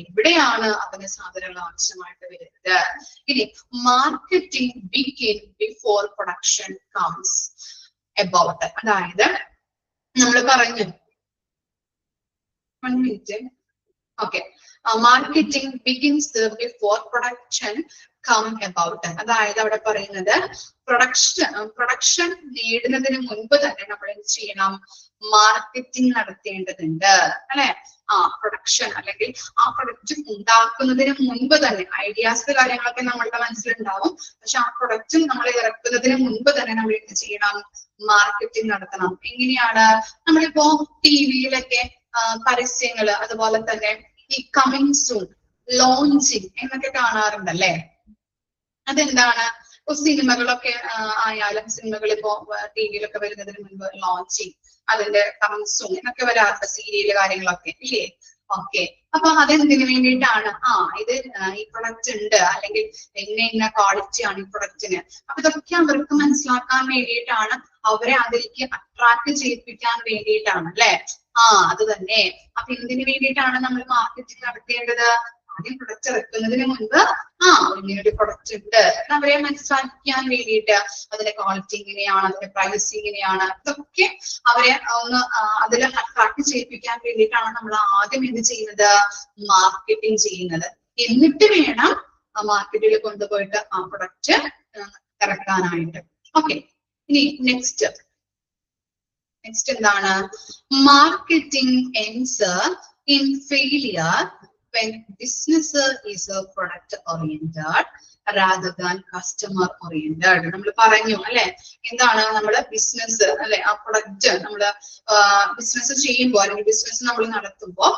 എവിടെയാണ് അവന് സാധനങ്ങൾ ആവശ്യമായിട്ട് വരുന്നത്? ഇനി marketing begin before production comes about. അതായത് നമ്മൾ പറഞ്ഞു okay, marketing begins before production come about. അതായത് അവിടെ പറയുന്നത് പ്രൊഡക്ഷൻ നേടുന്നതിന് മുൻപ് തന്നെ നമ്മൾ എന്ത് ചെയ്യണം? മാർക്കറ്റിംഗ് നടത്തേണ്ടതുണ്ട് അല്ലെ. പ്രൊഡക്ഷൻ അല്ലെങ്കിൽ ആ പ്രൊഡക്റ്റ് ഉണ്ടാക്കുന്നതിന് മുൻപ് തന്നെ ഐഡിയാസ് കാര്യങ്ങളൊക്കെ നമ്മളുടെ മനസ്സിലുണ്ടാവും. പക്ഷെ ആ പ്രൊഡക്റ്റ് നമ്മൾ ഇറക്കുന്നതിന് മുൻപ് തന്നെ നമ്മൾ എന്ത് ചെയ്യണം? മാർക്കറ്റിംഗ് നടത്തണം. എങ്ങനെയാണ്? നമ്മളിപ്പോ ടിവിയിലൊക്കെ പരസ്യങ്ങള്, അതുപോലെ തന്നെ ഈ കമ്മിങ് സൂൺ, ലോഞ്ചിങ് എന്നൊക്കെ കാണാറുണ്ടല്ലേ. അതെന്താണ്? ഇപ്പൊ സിനിമകളൊക്കെ ആയാലും സിനിമകൾ ഇപ്പോ ടിവിയിലൊക്കെ വരുന്നതിന് മുൻപ് ലോഞ്ചിങ്, അതിന്റെ കമ്മിങ് സൂൺ എന്നൊക്കെ വരാറുണ്ട്, സീരിയല് കാര്യങ്ങളൊക്കെ ഇല്ലേ. ഓക്കെ, അപ്പൊ അതെന്തിനു വേണ്ടിയിട്ടാണ്? ഇത് ഈ പ്രൊഡക്റ്റ് ഉണ്ട്, അല്ലെങ്കിൽ ഇന്ന ക്വാളിറ്റി ആണ് ഈ പ്രൊഡക്റ്റിന്. അപ്പൊ ഇതൊക്കെ അവർക്ക് മനസ്സിലാക്കാൻ വേണ്ടിയിട്ടാണ്, അവരെ അതിലേക്ക് അട്രാക്ട് ചെയ്യിപ്പിക്കാൻ വേണ്ടിയിട്ടാണ് അല്ലെ. അത് തന്നെ. അപ്പൊ എന്തിനു വേണ്ടിയിട്ടാണ് നമ്മൾ മാർക്കറ്റിംഗ് നടത്തേണ്ടത്? ആദ്യം പ്രൊഡക്റ്റ് ഇറക്കുന്നതിന് മുൻപ് ഇങ്ങനൊരു പ്രൊഡക്റ്റ് ഉണ്ട് അവരെ മനസ്സിലാക്കാൻ വേണ്ടിയിട്ട്, അതിന്റെ ക്വാളിറ്റി ഇങ്ങനെയാണ്, അതിന്റെ പ്രൈസ് ഇങ്ങനെയാണ്, ഇതൊക്കെ അവരെ ഒന്ന് അതിൽ അട്രാക്ട് ചെയ്യിപ്പിക്കാൻ വേണ്ടിയിട്ടാണ് നമ്മൾ ആദ്യം എന്ത് ചെയ്യുന്നത്? മാർക്കറ്റിംഗ് ചെയ്യുന്നത്. എന്നിട്ട് വേണം മാർക്കറ്റിൽ കൊണ്ടുപോയിട്ട് ആ പ്രൊഡക്റ്റ് ഇറക്കാനായിട്ട്. ഓക്കെ, ഇനി നെക്സ്റ്റ് എന്താണ്? Marketing ends in failure when business is a product oriented rather than customer oriented. നമ്മൾ പറഞ്ഞു അല്ലെ. എന്താണ്? നമ്മുടെ ബിസിനസ് അല്ലെ, ആ പ്രൊഡക്റ്റ് നമ്മള് ബിസിനസ് ചെയ്യുമ്പോൾ അല്ലെങ്കിൽ ബിസിനസ് നമ്മൾ നടത്തുമ്പോൾ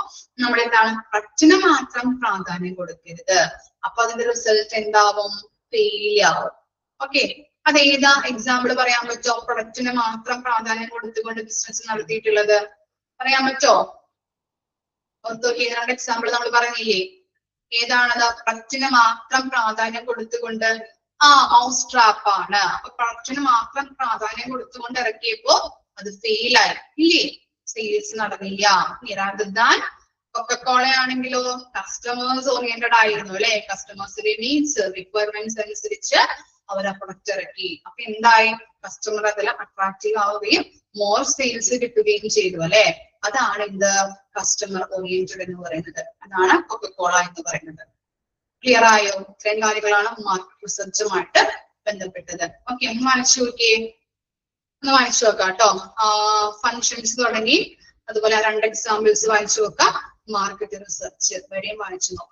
നമ്മൾ എന്താണ്? പ്രൊഡക്റ്റിന് മാത്രം പ്രാധാന്യം കൊടുക്കരുത്. അപ്പൊ അതിന്റെ റിസൾട്ട് എന്താവും? ഫെയിലിയർ ആവും. ഓക്കെ, അതേതാ എക്സാമ്പിൾ പറയാൻ പറ്റോ? പ്രൊഡക്റ്റിന് മാത്രം പ്രാധാന്യം കൊടുത്തുകൊണ്ട് ബിസിനസ് നടത്തിയിട്ടുള്ളത് പറയാൻ പറ്റോ? എക്സാമ്പിൾ നമ്മൾ പറഞ്ഞില്ലേ, ഏതാണത്? പ്രൊഡക്റ്റിന് മാത്രം പ്രാധാന്യം കൊടുത്തുകൊണ്ട് മൗസ് ട്രാപ്പ് ആണ്. അപ്പൊ പ്രൊഡക്റ്റിന് മാത്രം പ്രാധാന്യം കൊടുത്തുകൊണ്ട് ഇറക്കിയപ്പോ അത് ഫെയിലായി ഇല്ലേ, സെയിൽസ് നടന്നില്ല. കൊക്കക്കോള ആണെങ്കിലോ കസ്റ്റമേഴ്സ് ഓറിയന്റഡ് ആയിരുന്നു അല്ലെ. കസ്റ്റമേഴ്സിന്റെ നീഡ്സ്, റിക്വയർമെന്റ്സ് അനുസരിച്ച് അവർ ആ പ്രൊഡക്റ്റ് ഇറക്കി. അപ്പൊ എന്തായി? കസ്റ്റമർ അതിൽ അട്രാക്റ്റീവ് ആവുകയും മോർ സെയിൽസ് കിട്ടുകയും ചെയ്തു അല്ലെ. അതാണ് എന്ത്? കസ്റ്റമർ ഓറിയന്റഡ് എന്ന് പറയുന്നത്. അതാണ് കൊക്കക്കോള എന്ന് പറയുന്നത്. ക്ലിയർ ആയോ? ഇത്രയും കാര്യങ്ങളാണ് മാർക്കറ്റ് റിസർച്ചുമായിട്ട് ബന്ധപ്പെട്ടത്. ഓക്കെ, ഒന്ന് വായിച്ചു നോക്കിയേ, ഒന്ന് വായിച്ചു നോക്കാം കേട്ടോ. ഫങ്ഷൻസ് തുടങ്ങി, അതുപോലെ 2 എക്സാമ്പിൾസ് വായിച്ചു നോക്കാം. മാർക്കറ്റ് റിസർച്ച് വരെയും വായിച്ചു നോക്കാം.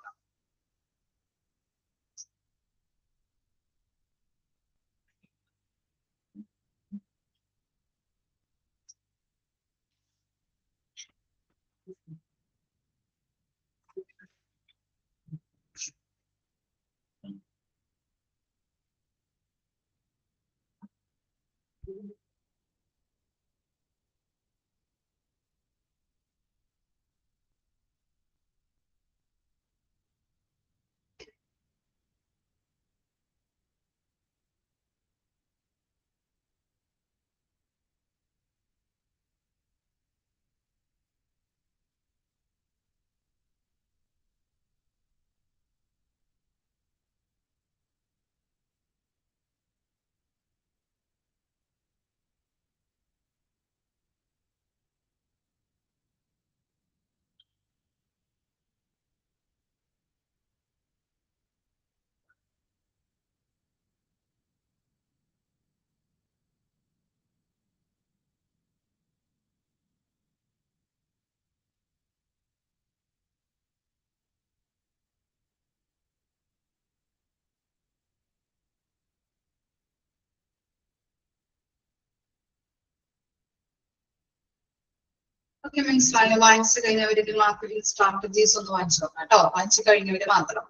ഓക്കെ, മനസ്സിലായോ? വായിച്ചു കഴിഞ്ഞവർക്ക് മാർക്കറ്റിംഗ് സ്ട്രാറ്റജീസ് ഒന്ന് വായിച്ചു നോക്കാം കേട്ടോ. വായിച്ചു കഴിഞ്ഞവര് മാത്രം.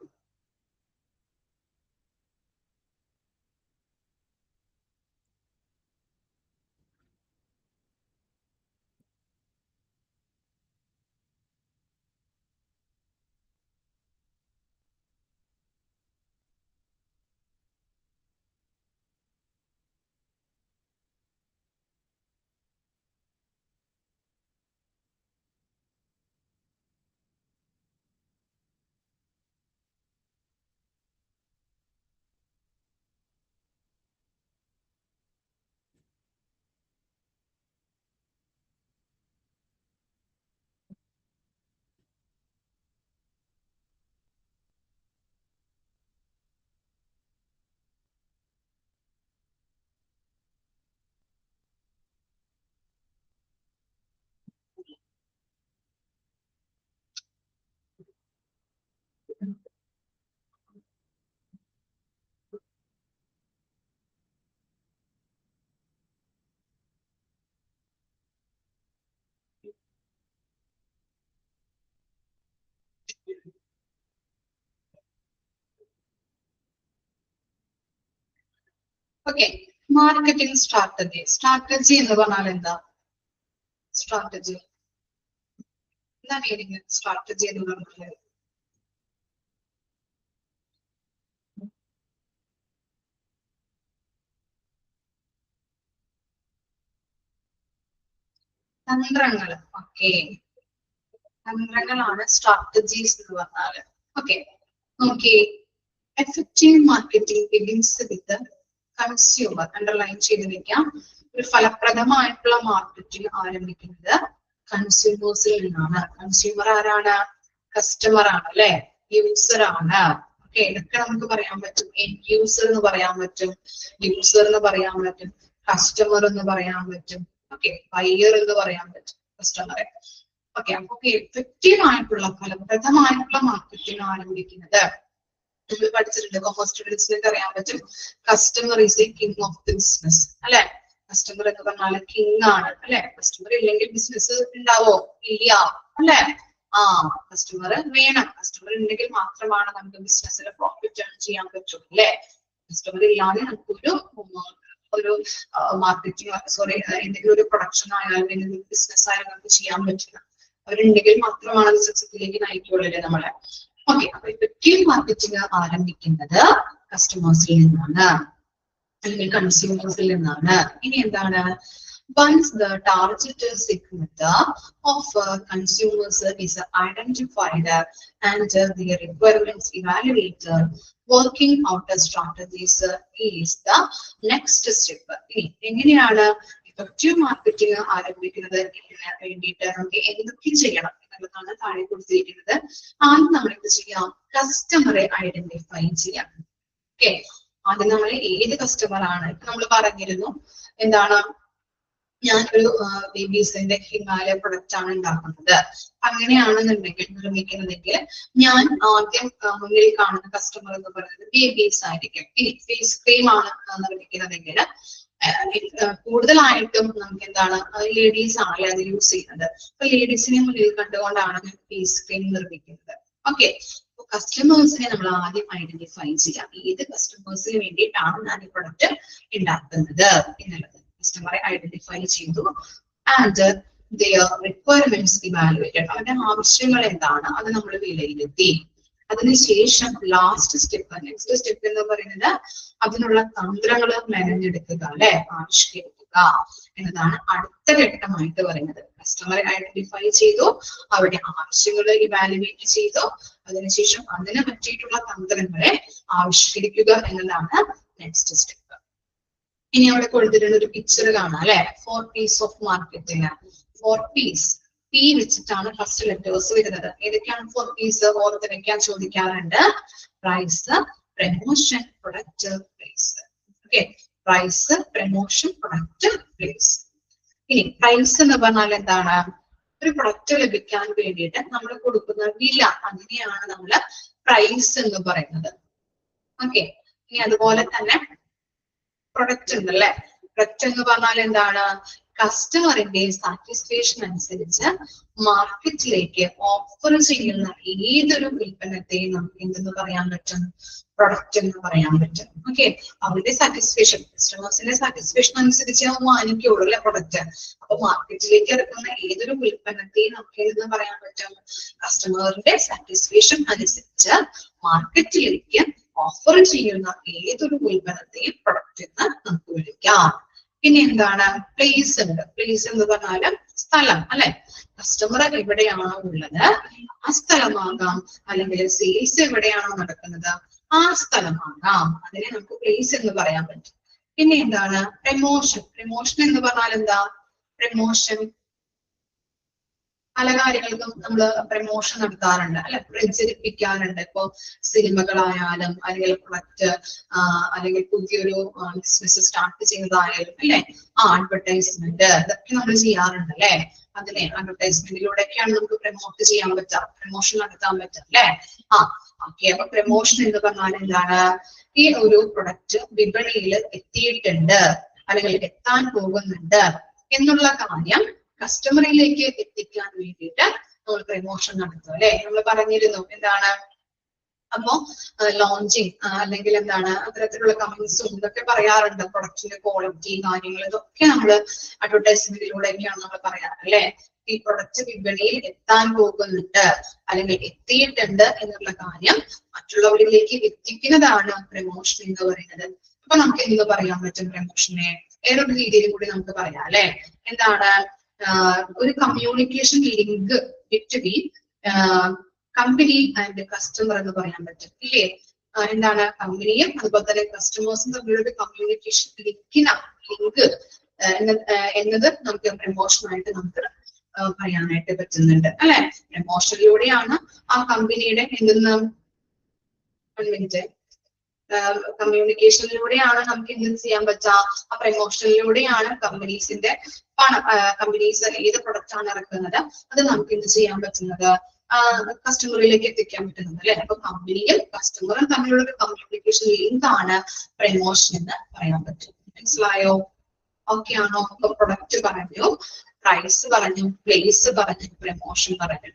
Okay, marketing strategy. സ്ട്രാറ്റജി എന്ന് പറഞ്ഞാൽ എന്താ? സ്ട്രാറ്റജി എന്താ മീനിങ്? സ്ട്രാറ്റജി എന്ന് പറഞ്ഞാൽ തന്ത്രങ്ങൾ. ഓക്കെ, തന്ത്രങ്ങളാണ് സ്ട്രാറ്റജീസ് എന്ന് പറഞ്ഞാല്. ഓക്കെ, നോക്കി, effective marketing begins with consumer. Underline ചെയ്ത് വെക്കാം. ഒരു ഫലപ്രദമായിട്ടുള്ള മാർക്കറ്റിംഗ് ആരംഭിക്കുന്നത് കൺസ്യൂമേഴ്സിൽ നിന്നാണ്. കൺസ്യൂമർ ആരാണ്? കസ്റ്റമർ ആണ്, അല്ലെ? യൂസർ ആണ്. ഓക്കെ, ഇതൊക്കെ നമുക്ക് പറയാൻ പറ്റും. എൻഡ് യൂസർ എന്ന് പറയാൻ പറ്റും, യൂസർ എന്ന് പറയാൻ പറ്റും, കസ്റ്റമർ എന്ന് പറയാൻ പറ്റും. ഓക്കെ, ബയർ എന്ന് പറയാൻ പറ്റും കസ്റ്റമറെ. ഓക്കെ, അപ്പൊ എഫക്റ്റീവ് ആയിട്ടുള്ള ഫലപ്രദമായിട്ടുള്ള മാർക്കറ്റിംഗ് ആരംഭിക്കുന്നത് നമ്മൾ പഠിച്ചിട്ടുണ്ട്. കൊമേഴ്സ് സ്റ്റുഡൻസിനൊക്കെ അറിയാൻ പറ്റും. Customer is A king of the business, അല്ലെ? കസ്റ്റമർ എന്ന് പറഞ്ഞാൽ കിങ് ആണ്, അല്ലെ? കസ്റ്റമർ ഇല്ലെങ്കിൽ ബിസിനസ് ഉണ്ടാവോ? ഇല്ല, അല്ലെ? കസ്റ്റമർ വേണം. കസ്റ്റമർ ഉണ്ടെങ്കിൽ മാത്രമാണ് നമുക്ക് ബിസിനസ്സിൽ പ്രോഫിറ്റ് ഏൺ ചെയ്യാൻ പറ്റും, അല്ലെ? കസ്റ്റമർ ഇല്ലാതെ നമുക്കൊരു മാർക്കറ്റിംഗ്, സോറി, എന്തെങ്കിലും ഒരു പ്രൊഡക്ഷൻ ആയാലും എന്തെങ്കിലും ബിസിനസ് ആയാലും നമുക്ക് ചെയ്യാൻ പറ്റില്ല. അവരുണ്ടെങ്കിൽ മാത്രമാണ് സക്സസിലേക്ക് നയിക്കുള്ളൂ, അല്ലെ നമ്മളെ? ഓക്കെ, അപ്പൊ എഫക്റ്റീവ് മാർക്കറ്റിംഗ് ആരംഭിക്കുന്നത് കസ്റ്റമേഴ്സിൽ നിന്നാണ്, അല്ലെങ്കിൽ കൺസ്യൂമേഴ്സിൽ നിന്നാണ്. ഇനി എന്താണ്? Once the target segment of consumers is identified and the requirements evaluated, working out the strategies is the next step. എങ്ങനെയാണ് എഫക്റ്റീവ് മാർക്കറ്റിംഗ് ആരംഭിക്കുന്നത്? ഇതിന് വേണ്ടിയിട്ട് നമുക്ക് എന്തൊക്കെ ചെയ്യണം എന്നുള്ളതാണ് താഴെ കൊടുത്തിരിക്കുന്നത്. ആദ്യം നമ്മൾ എന്ത് ചെയ്യാം? കസ്റ്റമറെ ഐഡന്റിഫൈ ചെയ്യാം. ഓക്കെ, ആദ്യം നമ്മൾ ഏത് കസ്റ്റമർ ആണ്, നമ്മൾ പറഞ്ഞിരുന്നു എന്താണ്, ഞാനൊരു ബേബീസിന്റെ ഹിമാലയ പ്രൊഡക്റ്റ് ആണ് ഉണ്ടാക്കുന്നത്, അങ്ങനെയാണെന്നുണ്ടെങ്കിൽ നിർമ്മിക്കുന്നതെങ്കിൽ ഞാൻ ആദ്യം മുന്നിൽ കാണുന്ന കസ്റ്റമർ എന്ന് പറയുന്നത് ബേബീസ് ആയിരിക്കും. ഇനി ഫേസ് ക്രീം ആണ് നിർമ്മിക്കുന്നതെങ്കിൽ കൂടുതലായിട്ടും നമുക്ക് എന്താണ് ലേഡീസ് ആണല്ലേ അത് യൂസ് ചെയ്യുന്നത്. അപ്പൊ ലേഡീസിനെ മുന്നിൽ കണ്ടുകൊണ്ടാണ് ഞാൻ ഫേസ് ക്രീം നിർമ്മിക്കുന്നത്. ഓക്കെ, കസ്റ്റമേഴ്സിനെ നമ്മൾ ആദ്യം ഐഡന്റിഫൈ ചെയ്യാം, ഏത് കസ്റ്റമേഴ്സിന് വേണ്ടിയിട്ടാണ് ഞാൻ ഈ പ്രൊഡക്റ്റ് ഉണ്ടാക്കുന്നത് എന്നുള്ളത്. കസ്റ്റമറെ ഐഡന്റിഫൈ ചെയ്തു ആൻഡ് their requirements evaluated, അവരുടെ ആവശ്യങ്ങൾ എന്താണ് അത് നമ്മൾ വിലയിരുത്തി. അതിനുശേഷം നെക്സ്റ്റ് സ്റ്റെപ്പ് എന്ന് പറയുന്നത് അതിനുള്ള തന്ത്രങ്ങൾ മെനഞ്ഞെടുക്കുക, അല്ലെ, ആവിഷ്കരിക്കുക എന്നതാണ് അടുത്ത ഘട്ടമായിട്ട് പറയുന്നത്. കസ്റ്റമറെ ഐഡന്റിഫൈ ചെയ്തു, അവരുടെ ആവശ്യങ്ങൾ ഇവാലുവേറ്റ് ചെയ്തു, അതിനുശേഷം അതിനെ പറ്റിയിട്ടുള്ള തന്ത്രങ്ങളെ ആവിഷ്കരിക്കുക എന്നതാണ് നെക്സ്റ്റ് സ്റ്റെപ്പ്. ഇനി അവിടെ കൊടുത്തിട്ടുള്ള ഒരു പിക്ചർ കാണാം, അല്ലെ, 4 P's of marketing. 4 P's, P വെച്ചിട്ടാണ് ഫസ്റ്റ് ലെറ്റേഴ്സ് വരുന്നത്. ഏതൊക്കെയാണ് 4 P's? ഓർത്ത് വെക്കാൻ ചോദിക്കാറുണ്ട്. Price, promotion, product, place. Okay, price, promotion, product, place. ഇനി പ്രൈസ് എന്ന് പറഞ്ഞാൽ എന്താണ്? ഒരു പ്രൊഡക്റ്റ് ലഭിക്കാൻ വേണ്ടിയിട്ട് നമ്മൾ കൊടുക്കുന്ന വില, അങ്ങനെയാണ് നമ്മൾ പ്രൈസ് എന്ന് പറയുന്നത്. ഓക്കെ, ഇനി അതുപോലെ തന്നെ പ്രൊഡക്റ്റ് ഉണ്ടല്ലേ. പ്രൊഡക്റ്റ് എന്ന് പറഞ്ഞാൽ എന്താണ്? കസ്റ്റമറിന്റെ സാറ്റിസ്ഫാക്ഷൻ അനുസരിച്ച് മാർക്കറ്റിലേക്ക് ഓഫർ ചെയ്യുന്ന ഏതൊരു ഉൽപ്പന്നത്തെയും നമുക്ക് എന്തെന്ന് പറയാൻ പറ്റും? പ്രൊഡക്റ്റ് എന്ന് പറയാൻ പറ്റും. ഓക്കെ, അവരുടെ സാറ്റിസ്ഫാക്ഷൻ, കസ്റ്റമേഴ്സിന്റെ സാറ്റിസ്ഫാക്ഷൻ അനുസരിച്ച് വാങ്ങിക്കുള്ളൂ അല്ലെ പ്രൊഡക്റ്റ്. അപ്പൊ മാർക്കറ്റിലേക്ക് ഇറക്കുന്ന ഏതൊരു ഉൽപ്പന്നത്തെയും നമുക്ക് എന്തെന്ന് പറയാൻ പറ്റും? കസ്റ്റമറിന്റെ സാറ്റിസ്ഫാക്ഷൻ അനുസരിച്ച് മാർക്കറ്റിലേക്ക് ഓഫർ ചെയ്യുന്ന ഏതൊരു ഉൽപ്പന്നത്തെയും പ്രൊഡക്റ്റ് എന്ന് നമുക്ക് വിളിക്കാം. പിന്നെ എന്താണ്? പ്ലേസ് ഉണ്ട്. പ്ലേസ് എന്ന് പറഞ്ഞാല് സ്ഥലം, അല്ലെ. കസ്റ്റമർ എവിടെയാണോ ഉള്ളത് ആ സ്ഥലമാകാം, അല്ലെങ്കിൽ സെയിൽസ് എവിടെയാണോ നടക്കുന്നത് ആ സ്ഥലമാകാം, അതിനെ നമുക്ക് പ്ലേസ് എന്ന് പറയാൻ പറ്റും. പിന്നെ എന്താണ്? പ്രമോഷൻ. പ്രമോഷൻ എന്ന് പറഞ്ഞാൽ എന്താ? പ്രമോഷൻ പല കാര്യങ്ങൾക്കും നമ്മൾ പ്രമോഷൻ നടത്താറുണ്ട്, അല്ലെ, പ്രചരിപ്പിക്കാറുണ്ട്. ഇപ്പൊ സിനിമകളായാലും അല്ലെങ്കിൽ പ്രൊഡക്റ്റ് അല്ലെങ്കിൽ പുതിയൊരു ബിസിനസ് സ്റ്റാർട്ട് ചെയ്യുന്നതായാലും, അല്ലെ, അഡ്വർടൈസ്മെന്റ് ഇതൊക്കെ നമ്മൾ ചെയ്യാറുണ്ട്, അല്ലെ. അതിനെ അഡ്വർടൈസ്മെന്റിലൂടെയൊക്കെയാണ് നമുക്ക് പ്രമോട്ട് ചെയ്യാൻ പറ്റുക, പ്രമോഷൻ നടത്താൻ പറ്റുക, അല്ലെ. ഓക്കെ, അപ്പൊ പ്രമോഷൻ എന്ന് പറഞ്ഞാൽ എന്താണ്? ഈ ഒരു പ്രൊഡക്റ്റ് വിപണിയിൽ എത്തിയിട്ടുണ്ട് അല്ലെങ്കിൽ എത്താൻ പോകുന്നുണ്ട് എന്നുള്ള കാര്യം കസ്റ്റമറിലേക്ക് എത്തിക്കാൻ വേണ്ടിയിട്ട് നമ്മൾ പ്രമോഷൻ നടത്തും, അല്ലെ. നമ്മൾ പറഞ്ഞിരുന്നു എന്താണ്? അപ്പോ ലോഞ്ചിങ് അല്ലെങ്കിൽ എന്താണ് അത്തരത്തിലുള്ള കമന്റ്സും ഇതൊക്കെ പറയാറുണ്ട്. പ്രൊഡക്റ്റിന്റെ ക്വാളിറ്റി കാര്യങ്ങൾ ഇതൊക്കെ നമ്മൾ അഡ്വർടൈസ്മെന്റിലൂടെയൊക്കെയാണ് നമ്മൾ പറയാറ്, അല്ലെ. ഈ പ്രൊഡക്റ്റ് വിപണിയിൽ എത്താൻ പോകുന്നുണ്ട് അല്ലെങ്കിൽ എത്തിയിട്ടുണ്ട് എന്നുള്ള കാര്യം മറ്റുള്ളവരിലേക്ക് എത്തിക്കുന്നതാണ് പ്രമോഷൻ എന്ന് പറയുന്നത്. അപ്പൊ നമുക്ക് എന്ത് പറയാൻ പറ്റും? പ്രമോഷനെ ഏതൊരു രീതിയിലും കൂടി നമുക്ക് പറയാം, അല്ലെ. എന്താണ്? ഒരു communication link between company and customer എന്ന് പറയാൻ പറ്റും, ഇല്ലേ. എന്താണ്? കമ്പനിയും അതുപോലെ തന്നെ കസ്റ്റമേഴ്സും തമ്മിലൊരു കമ്മ്യൂണിക്കേഷൻ ലിങ്ക് എന്നത് നമുക്ക് പ്രമോഷനായിട്ട് നമുക്ക് പറയാനായിട്ട് പറ്റുന്നുണ്ട്, അല്ലെ. പ്രമോഷനിലൂടെയാണ് ആ കമ്പനിയുടെ എന്തെന്ന് കമ്മ്യൂണിക്കേഷനിലൂടെയാണ് നമുക്ക് എന്ത് ചെയ്യാൻ പറ്റുക? ആ പ്രമോഷനിലൂടെയാണ് കമ്പനീസിന്റെ കമ്പനീസ് ഏത് പ്രൊഡക്റ്റ് ആണ് ഇറക്കുന്നത് അത് നമുക്ക് എന്ത് ചെയ്യാൻ പറ്റുന്നത്? കസ്റ്റമറിലേക്ക് എത്തിക്കാൻ പറ്റുന്നത്, അല്ലെ. അപ്പൊ കമ്പനിയും കസ്റ്റമറും തമ്മിലുള്ള ഒരു കമ്മ്യൂണിക്കേഷൻ ലിങ്ക് ആണ് പ്രമോഷൻ എന്ന് പറയാൻ പറ്റും. മനസ്സിലായോ? ഓക്കെ ആണോ? അപ്പൊ പ്രൊഡക്റ്റ് പറഞ്ഞു, പ്രൈസ് പറഞ്ഞു, പ്ലേസ് പറഞ്ഞു, പ്രമോഷൻ പറഞ്ഞു.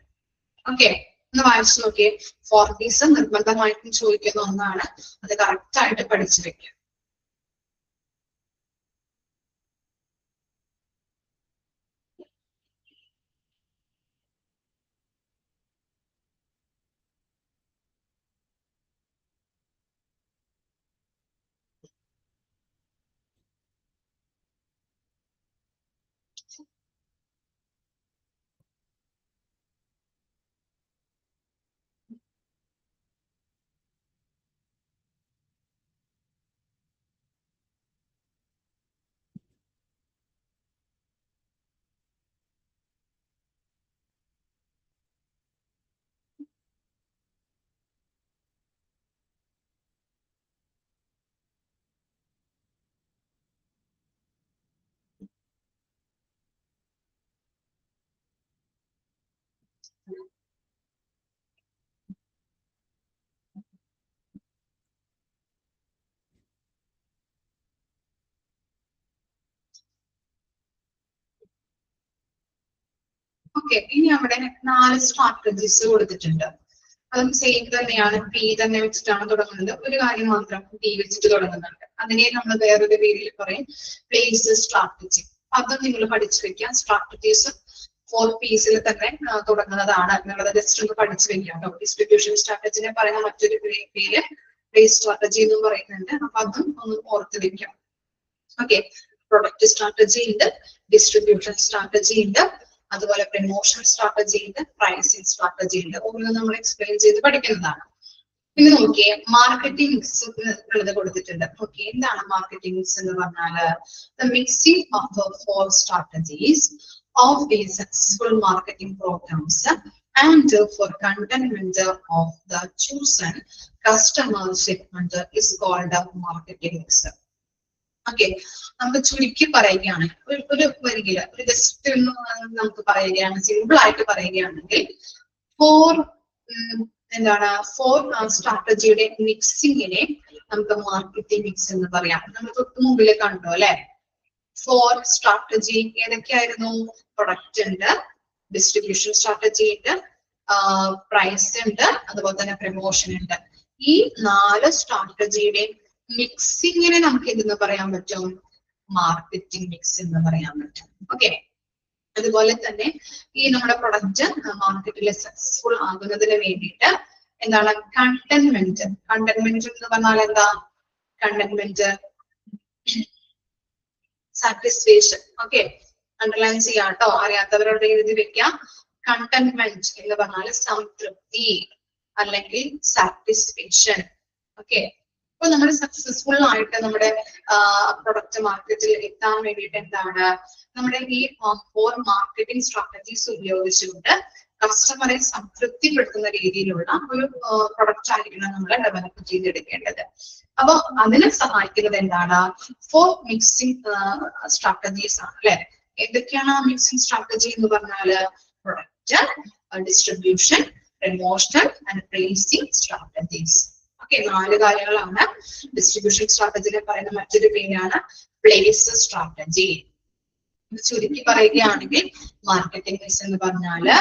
ഓക്കെ, ഒന്ന് വായിച്ചു നോക്കിയേ. 4 P's നിർബന്ധമായിട്ടും ചോദിക്കുന്ന ഒന്നാണ്, അത് കറക്റ്റ് ആയിട്ട് പഠിച്ചു വെക്കുക. ഓക്കെ, ഇനി അവിടെ 4 സ്ട്രാറ്റജീസ് കൊടുത്തിട്ടുണ്ട്. അതും സെയിം തന്നെയാണ്, പി തന്നെ വെച്ചിട്ടാണ് തുടങ്ങുന്നത്. ഒരു കാര്യം മാത്രം പി വെച്ചിട്ട് തുടങ്ങുന്നുണ്ട്. അതിനെ നമ്മൾ വേറൊരു പേരിൽ പറയും പ്ലേസ് സ്ട്രാറ്റജി. അതും നിങ്ങൾ പഠിച്ചു വെക്കാം. സ്ട്രാറ്റജീസ് 4 പീസിൽ തന്നെ തുടങ്ങുന്നതാണ് എന്നുള്ളത് ജസ്റ്റ് ഒന്ന് പഠിച്ചു വെക്കാം കേട്ടോ. ഡിസ്ട്രിബ്യൂഷൻ സ്ട്രാറ്റജിനെ പറയുന്ന മറ്റൊരു പേര് പ്ലേസ് സ്ട്രാറ്റജി എന്നും പറയുന്നുണ്ട്. അപ്പൊ അതും ഒന്ന് ഓർത്ത് വെക്കാം. ഓക്കെ, പ്രൊഡക്റ്റ് സ്ട്രാറ്റജി ഉണ്ട്, ഡിസ്ട്രിബ്യൂഷൻ സ്ട്രാറ്റജി ഉണ്ട്, അതുപോലെ പ്രമോഷൻ സ്ട്രാറ്റജി ഉണ്ട്, പ്രൈസിങ് സ്ട്രാറ്റജി ഉണ്ട്. ഓരോന്നും നമ്മൾ എക്സ്പ്ലെയിൻ ചെയ്ത് പഠിക്കുന്നതാണ്. പിന്നെ നോക്കിയേ, മാർക്കറ്റിംഗ് മിക്സ് ഉള്ളത് കൊടുത്തിട്ടുണ്ട്. ഓക്കെ, എന്താണ് മാർക്കറ്റിംഗ് മിക്സ് എന്ന് പറഞ്ഞാല് the mixing of the 4 strategies of the successful marketing programs and for contentment of the chosen customer segment is called a marketing mix. Okay, നമുക്ക് ചുരുക്കി പറയുകയാണ്, ഒരു വരികില് ഒരു ജസ്റ്റ് നമുക്ക് പറയുകയാണ്, സിമ്പിൾ ആയിട്ട് പറയുകയാണെങ്കിൽ 4 സ്ട്രാറ്റജിയുടെ മിക്സിങ്ങിനെ നമുക്ക് മാർക്കറ്റിംഗ് മിക്സ് എന്ന് പറയാം. നമ്മൾ തൊട്ട് മുമ്പിൽ കണ്ടു അല്ലെ, 4 സ്ട്രാറ്റജി ഏതൊക്കെയായിരുന്നു? പ്രൊഡക്റ്റ് ഉണ്ട്, ഡിസ്ട്രിബ്യൂഷൻ സ്ട്രാറ്റജി ഉണ്ട്, പ്രൈസ് ഉണ്ട്, അതുപോലെ തന്നെ പ്രമോഷൻ ഉണ്ട്. ഈ 4 സ്ട്രാറ്റജിയുടെ മിക്സിങ്ങിനെ നമുക്ക് എന്തെന്ന് പറയാൻ പറ്റും? മാർക്കറ്റിംഗ് മിക്സ് എന്ന് പറയാൻ പറ്റും. ഓക്കെ, അതുപോലെ തന്നെ ഈ നമ്മുടെ പ്രൊഡക്റ്റ് മാർക്കറ്റിൽ സക്സസ്ഫുൾ ആകുന്നതിന് വേണ്ടിയിട്ട് എന്താണ് കണ്ടന്റ്മെന്റ്. കണ്ടന്റ്മെന്റ് എന്ന് പറഞ്ഞാൽ എന്താ? Contentment satisfaction. ഓക്കെ, അണ്ടർലൈൻ ചെയ്യാം കേട്ടോ, അറിയാത്തവരോട് എഴുതി വെക്കാം. കണ്ടന്റ്മെന്റ് എന്ന് പറഞ്ഞാൽ സംതൃപ്തി അല്ലെങ്കിൽ സാറ്റിസ്ഫാക്ഷൻ. ഓക്കെ, അപ്പൊ നമ്മൾ സക്സസ്ഫുൾ ആയിട്ട് നമ്മുടെ പ്രൊഡക്റ്റ് മാർക്കറ്റിൽ എത്താൻ വേണ്ടിയിട്ട് എന്താണ് നമ്മുടെ ഈ 4 മാർക്കറ്റിംഗ് സ്ട്രാറ്റജീസ് ഉപയോഗിച്ചുകൊണ്ട് കസ്റ്റമറെ സംതൃപ്തിപ്പെടുത്തുന്ന രീതിയിലുള്ള ഒരു പ്രൊഡക്റ്റ് ആയിരിക്കണം നമ്മൾ ഡെവലപ്പ് ചെയ്തെടുക്കേണ്ടത്. അപ്പൊ അതിനെ സഹായിക്കുന്നത് എന്താണ്? 4 മിക്സിംഗ് സ്ട്രാറ്റജീസ് ആണ് അല്ലെ. ഏതൊക്കെയാണ് മിക്സിംഗ് സ്ട്രാറ്റജി എന്ന് പറഞ്ഞാല്? Product, distribution, promotion and pricing strategies. Okay, 4 കാര്യങ്ങളാണ്. ഡിസ്ട്രിബ്യൂഷൻ സ്ട്രാറ്റജിനെ പറയുന്ന മറ്റൊരു പേരാണ് പ്ലേസ് സ്ട്രാറ്റജി. ചുരുക്കി പറയുകയാണെങ്കിൽ മാർക്കറ്റിംഗ് മിക്സ് എന്ന് പറഞ്ഞാല്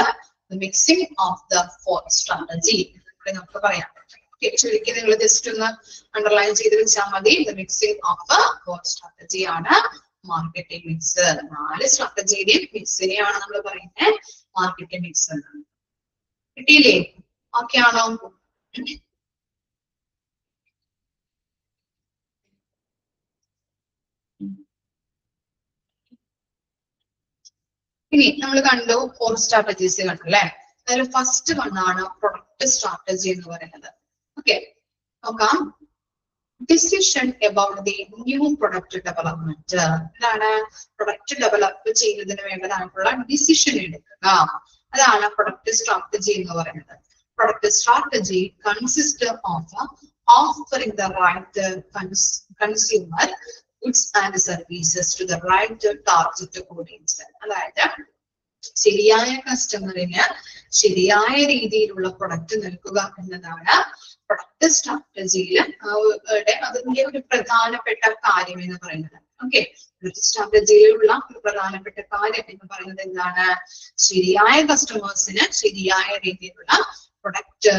മിക്സിംഗ് ഓഫ് ദ 4 സ്ട്രാറ്റജി നമുക്ക് പറയാം. ചുരുക്കി നിങ്ങൾ ജസ്റ്റ് ഒന്ന് അണ്ടർലൈൻ ചെയ്ത് വെച്ചാൽ മതി. മിക്സിംഗ് ഓഫ് 4 സ്ട്രാറ്റജി ആണ് മാർക്കറ്റിംഗ് മിക്സ്. 4 സ്ട്രാറ്റജിയുടെയും മിക്സിനെയാണ് നമ്മൾ പറയുന്നത് മാർക്കറ്റിംഗ് മിക്സ് എന്ന്. കിട്ടിയില്ലേ? ഓക്കെ ആണോ? ഇനി നമ്മൾ കണ്ടു 4 സ്ട്രാറ്റജീസ് കണ്ടു അല്ലെ. അതിൽ ഫസ്റ്റ് വണ്ണാണ് പ്രൊഡക്റ്റ് സ്ട്രാറ്റജി എന്ന് പറയുന്നത്. ഓക്കെ, നോക്കാം. Decision about the new product development. എന്താണ്? പ്രൊഡക്റ്റ് ഡെവലപ്പ് ചെയ്യുന്നതിന് വേണ്ടതായിട്ടുള്ള ഡിസിഷൻ എടുക്കുക. അതാണ് പ്രൊഡക്റ്റ് സ്ട്രാറ്റജി എന്ന് പറയുന്നത്. Product strategy consist of offering the right consumer goods and services to the right target audience. അതായത് ശരിയായ കസ്റ്റമറിന് ശരിയായ രീതിയിലുള്ള പ്രൊഡക്റ്റ് നൽകുക എന്നതാണ് പ്രൊഡക്റ്റ് സ്ട്രാറ്റജിയിൽ അതിന്റെ ഒരു പ്രധാനപ്പെട്ട കാര്യം എന്ന് പറയുന്നത്. ഓക്കെ, പ്രൊഡക്റ്റ് സ്ട്രാറ്റജിയിലുള്ള ഒരു പ്രധാനപ്പെട്ട കാര്യം എന്ന് പറയുന്നത് എന്താണ്? ശരിയായ കസ്റ്റമേഴ്സിന് ശരിയായ രീതിയിലുള്ള പ്രൊഡക്റ്റ്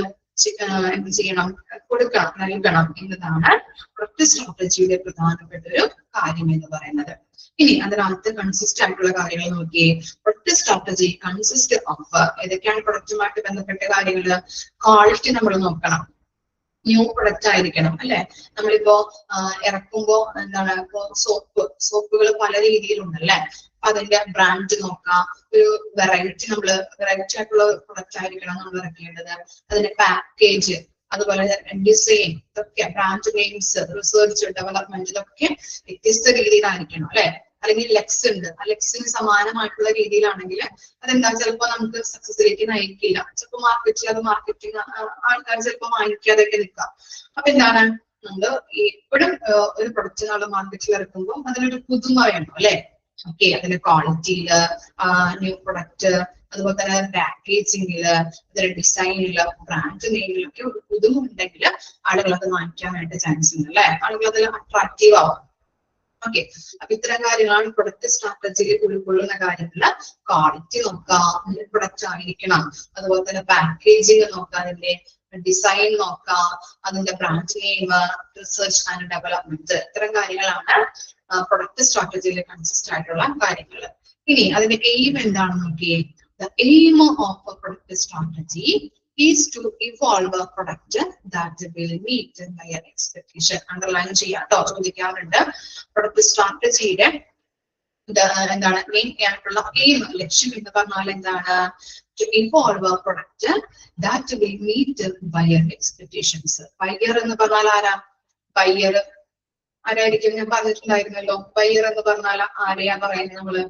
എന്ത് ചെയ്യണം? കൊടുക്കണം, നൽകണം എന്നതാണ് പ്രൊഡക്റ്റ് സ്ട്രാറ്റജിയുടെ പ്രധാനപ്പെട്ട ഒരു കാര്യം എന്ന് പറയുന്നത്. ഇനി അതിനകത്ത് കൺസിസ്റ്റ് ആയിട്ടുള്ള കാര്യങ്ങൾ നോക്കിയേ. പ്രൊഡക്റ്റ് സ്ട്രാറ്റജി കൺസിസ്റ്റ് ഓഫ് ഏതൊക്കെയാണ് പ്രൊഡക്റ്റുമായിട്ട് ബന്ധപ്പെട്ട കാര്യങ്ങള്? ക്വാളിറ്റി നമ്മൾ നോക്കണം, ന്യൂ പ്രൊഡക്റ്റ് ആയിരിക്കണം അല്ലെ. നമ്മളിപ്പോ ഇറക്കുമ്പോ എന്താണ്, ഇപ്പോ സോപ്പുകൾ പല രീതിയിലുണ്ടല്ലേ. അതിന്റെ ബ്രാൻഡ് നോക്കാം, ഒരു വെറൈറ്റി ആയിട്ടുള്ള പ്രൊഡക്റ്റ് ആയിരിക്കണം നമ്മൾ ഇറക്കേണ്ടത്. അതിന്റെ പാക്കേജ്, അതുപോലെ ഡിസൈൻ, ഇതൊക്കെ ബ്രാൻഡ് നെയിംസ്, റിസർച്ച്, ഡെവലപ്മെന്റ്, ഇതൊക്കെ വ്യത്യസ്ത രീതിയിലായിരിക്കണം അല്ലെ. അല്ലെങ്കിൽ ലെക്സ് ഉണ്ട്, ആ ലെക്സിന് സമാനമായിട്ടുള്ള രീതിയിലാണെങ്കിൽ അതെന്താ ചിലപ്പോ നമുക്ക് സക്സസിലേക്ക് നയിക്കില്ല. ചിലപ്പോൾ മാർക്കറ്റിൽ അത് മാർക്കറ്റിംഗ് ആൾക്കാർ ചിലപ്പോൾ വാങ്ങിക്കാതൊക്കെ നിൽക്കാം. അപ്പൊ എന്താണ്, നമ്മള് എപ്പോഴും ഒരു പ്രൊഡക്റ്റ് നമ്മൾ മാർക്കറ്റിൽ ഇറക്കുമ്പോൾ അതിനൊരു പുതുമ വേണം അല്ലെ. ഓക്കെ, അതിന്റെ ക്വാളിറ്റിയില് ന്യൂ പ്രൊഡക്റ്റ്, അതുപോലെ തന്നെ പാക്കേജിങ്ങില്, അതിന്റെ ഡിസൈനില്, ബ്രാൻഡ് നെയിമിലൊക്കെ ഒരു പുതുമ ഉണ്ടെങ്കിൽ ആളുകൾ അത് വാങ്ങിക്കാൻ വേണ്ടി ചാൻസ് ഉണ്ട് അല്ലെ, ആളുകൾ അതിൽ അട്രാക്റ്റീവ് ആവും. ഓക്കെ, അപ്പൊ ഇത്തരം കാര്യങ്ങളാണ് പ്രൊഡക്റ്റ് സ്ട്രാറ്റജിയിൽ ഉൾക്കൊള്ളുന്ന കാര്യങ്ങള്. ക്വാളിറ്റി നോക്കാം, പ്രൊഡക്റ്റ് ആയിരിക്കണം, അതുപോലെ തന്നെ പാക്കേജിങ് നോക്കാം, അതിന്റെ ഡിസൈൻ നോക്കാം, അതിന്റെ brand name, research and development, ഇത്തരം കാര്യങ്ങളാണ് പ്രൊഡക്റ്റ് സ്ട്രാറ്റജിയിൽ കൺസിസ്റ്റ് ആയിട്ടുള്ള കാര്യങ്ങൾ. ഇനി അതിന്റെ എയിം എന്താണെന്ന് നോക്കിയേ. The aim of a product strategy is to evolve a product that will meet buyer expectation. Underline ചെയ്യാട്ടോ, ചോദിക്കാറുണ്ട്. പ്രൊഡക്റ്റ് സ്ട്രാറ്റജിയുടെ എന്താണ് മെയിൻ ആയിട്ടുള്ള എയിം, ലക്ഷ്യം എന്ന് പറഞ്ഞാൽ എന്താണ്? To evolve a product that will meet buyer expectations. Buyer എന്ന് പറഞ്ഞാൽ ആരാ? ബയർ ആരായിരിക്കും? ഞാൻ പറഞ്ഞിട്ടുണ്ടായിരുന്നല്ലോ, ബയർ എന്ന് പറഞ്ഞാൽ ആരെയാ പറയുന്നത്? നമ്മള്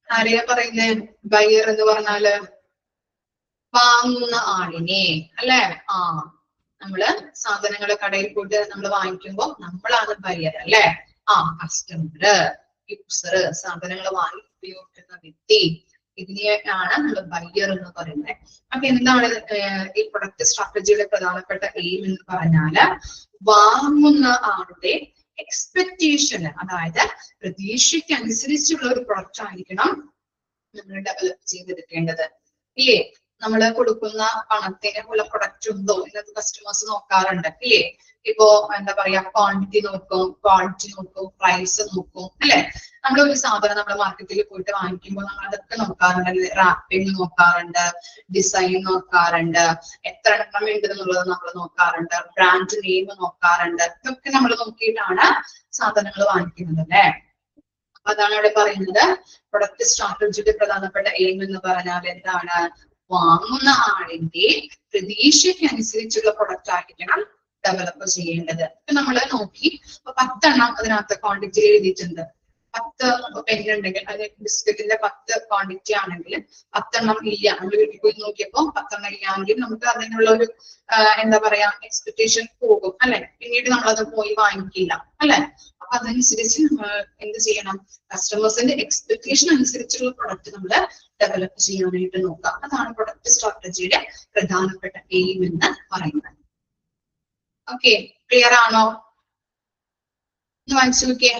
ആരെയാ പറയുന്നത്? ബയർ എന്ന് പറഞ്ഞാല് വാങ്ങുന്ന ആളിനെ അല്ലെ? നമ്മള് സാധനങ്ങള് കടയിൽ പോയിട്ട് നമ്മൾ വാങ്ങിക്കുമ്പോ നമ്മളാണ് ബയർ അല്ലെ? കസ്റ്റമർ, യൂസർ, സാധനങ്ങൾ വാങ്ങി ഉപയോഗിക്കുന്ന വ്യക്തി, ഇതിനെയാണ് നമ്മൾ ബയർ എന്ന് പറയുന്നത്. അപ്പൊ എന്താണ് ഈ പ്രൊഡക്റ്റ് സ്ട്രാറ്റജിയുടെ പ്രധാനപ്പെട്ട എയിം എന്ന് പറഞ്ഞാല് വാങ്ങുന്ന ആളുടെ എക്സ്പെക്ടേഷൻ, അതായത് പ്രതീക്ഷയ്ക്ക് അനുസരിച്ചുള്ള ഒരു പ്രൊഡക്റ്റ് ആയിരിക്കണം നമ്മൾ ഡെവലപ്പ് ചെയ്തെടുക്കേണ്ടത്. ഇല്ലേ? നമ്മൾ കൊടുക്കുന്ന പണത്തിന് ഉള്ള പ്രൊഡക്റ്റ് ഉണ്ടോ എന്നൊക്കെ കസ്റ്റമേഴ്സ് നോക്കാറുണ്ട് ഇല്ലേ? ഇപ്പോ എന്താ പറയാ, ക്വാണ്ടിറ്റി നോക്കും, ക്വാളിറ്റി നോക്കും, പ്രൈസ് നോക്കും അല്ലെ? നമ്മൾ ഒരു സാധനം നമ്മൾ മാർക്കറ്റിൽ പോയിട്ട് വാങ്ങിക്കുമ്പോൾ നമ്മൾ അതൊക്കെ നോക്കാറുണ്ട്. റാപ്പിംഗ് നോക്കാറുണ്ട്, ഡിസൈൻ നോക്കാറുണ്ട്, എത്ര എണ്ണം ഉണ്ട് എന്നുള്ളത് നമ്മൾ നോക്കാറുണ്ട്, ബ്രാൻഡ് നെയിം നോക്കാറുണ്ട്. ഇതൊക്കെ നമ്മൾ നോക്കിയിട്ടാണ് സാധനങ്ങൾ വാങ്ങിക്കുന്നത് അല്ലെ? അതാണ് അവിടെ പറയുന്നത് പ്രൊഡക്റ്റ് സ്ട്രാറ്റജിയുടെ പ്രധാനപ്പെട്ട എയിം എന്ന് പറഞ്ഞാൽ എന്താണ്? വാങ്ങുന്ന ആളിന്റെ പ്രതീക്ഷയ്ക്ക് അനുസരിച്ചുള്ള പ്രൊഡക്റ്റ് ആയിരിക്കണം ഡെവലപ്പ് ചെയ്യേണ്ടത്. ഇപ്പൊ നമ്മള് നോക്കി 10 എണ്ണം അതിനകത്ത് ക്വാണ്ടിറ്റി എഴുതിയിട്ടുണ്ട്. 10 പെന്നുണ്ടെങ്കിൽ അത് ബിസ്ക്കറ്റിന്റെ 10 ക്വാണ്ടിറ്റി ആണെങ്കിൽ 10 എണ്ണം ഇല്ല. നമ്മൾ വീട്ടിൽ പോയി നോക്കിയപ്പോ 10 എണ്ണം ഇല്ലെങ്കിൽ നമുക്ക് അതിനുള്ള ഒരു എന്താ പറയാ എക്സ്പെക്ടേഷൻ പോകും അല്ലെ? പിന്നീട് നമ്മളത് പോയി വാങ്ങിക്കില്ല അല്ലെ? അപ്പൊ അതനുസരിച്ച് നമ്മൾ എന്ത് ചെയ്യണം? കസ്റ്റമേഴ്സിന്റെ എക്സ്പെക്ടേഷൻ അനുസരിച്ചുള്ള പ്രൊഡക്റ്റ് നമ്മൾ ഡെവലപ്പ് ചെയ്യാനായിട്ട് നോക്കാം. അതാണ് പ്രൊഡക്റ്റ് സ്ട്രാറ്റജിയുടെ പ്രധാനപ്പെട്ട എയിം എന്ന് പറയുന്നത്. ഓക്കെ, ക്ലിയർ ആണോ? ഒന്ന് വായിച്ചു നോക്കിയേ.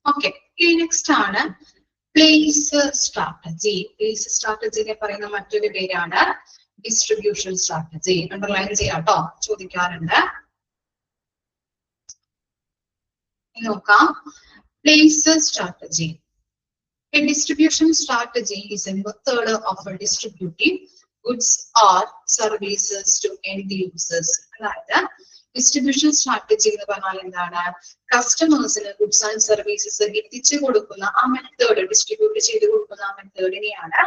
ഓക്കെ, ഇനി നെക്സ്റ്റ് ആണ് പ്ലേസ് സ്ട്രാറ്റജി. പ്ലേസ് സ്ട്രാറ്റജിനെ പറയുന്ന മറ്റൊരു പേരാണ് ഡിസ്ട്രിബ്യൂഷൻ സ്ട്രാറ്റജി. അണ്ടർലൈൻ ചെയ്യാട്ടോ, ചോദിക്കാറുണ്ട്. നോക്കാം. Place strategy. A distribution strategy is a method of distributing goods or services to end users. അതായത് ഡിസ്ട്രിബ്യൂഷൻ സ്ട്രാറ്റജി എന്ന് പറഞ്ഞാൽ എന്താണ്? കസ്റ്റമേഴ്സിന് ഗുഡ്സ് ആൻഡ് സർവീസസ് എത്തിച്ചു കൊടുക്കുന്ന ആ മെത്തേഡ്, ഡിസ്ട്രിബ്യൂട്ട് ചെയ്ത് കൊടുക്കുന്ന ആ മെത്തേഡിനെയാണ്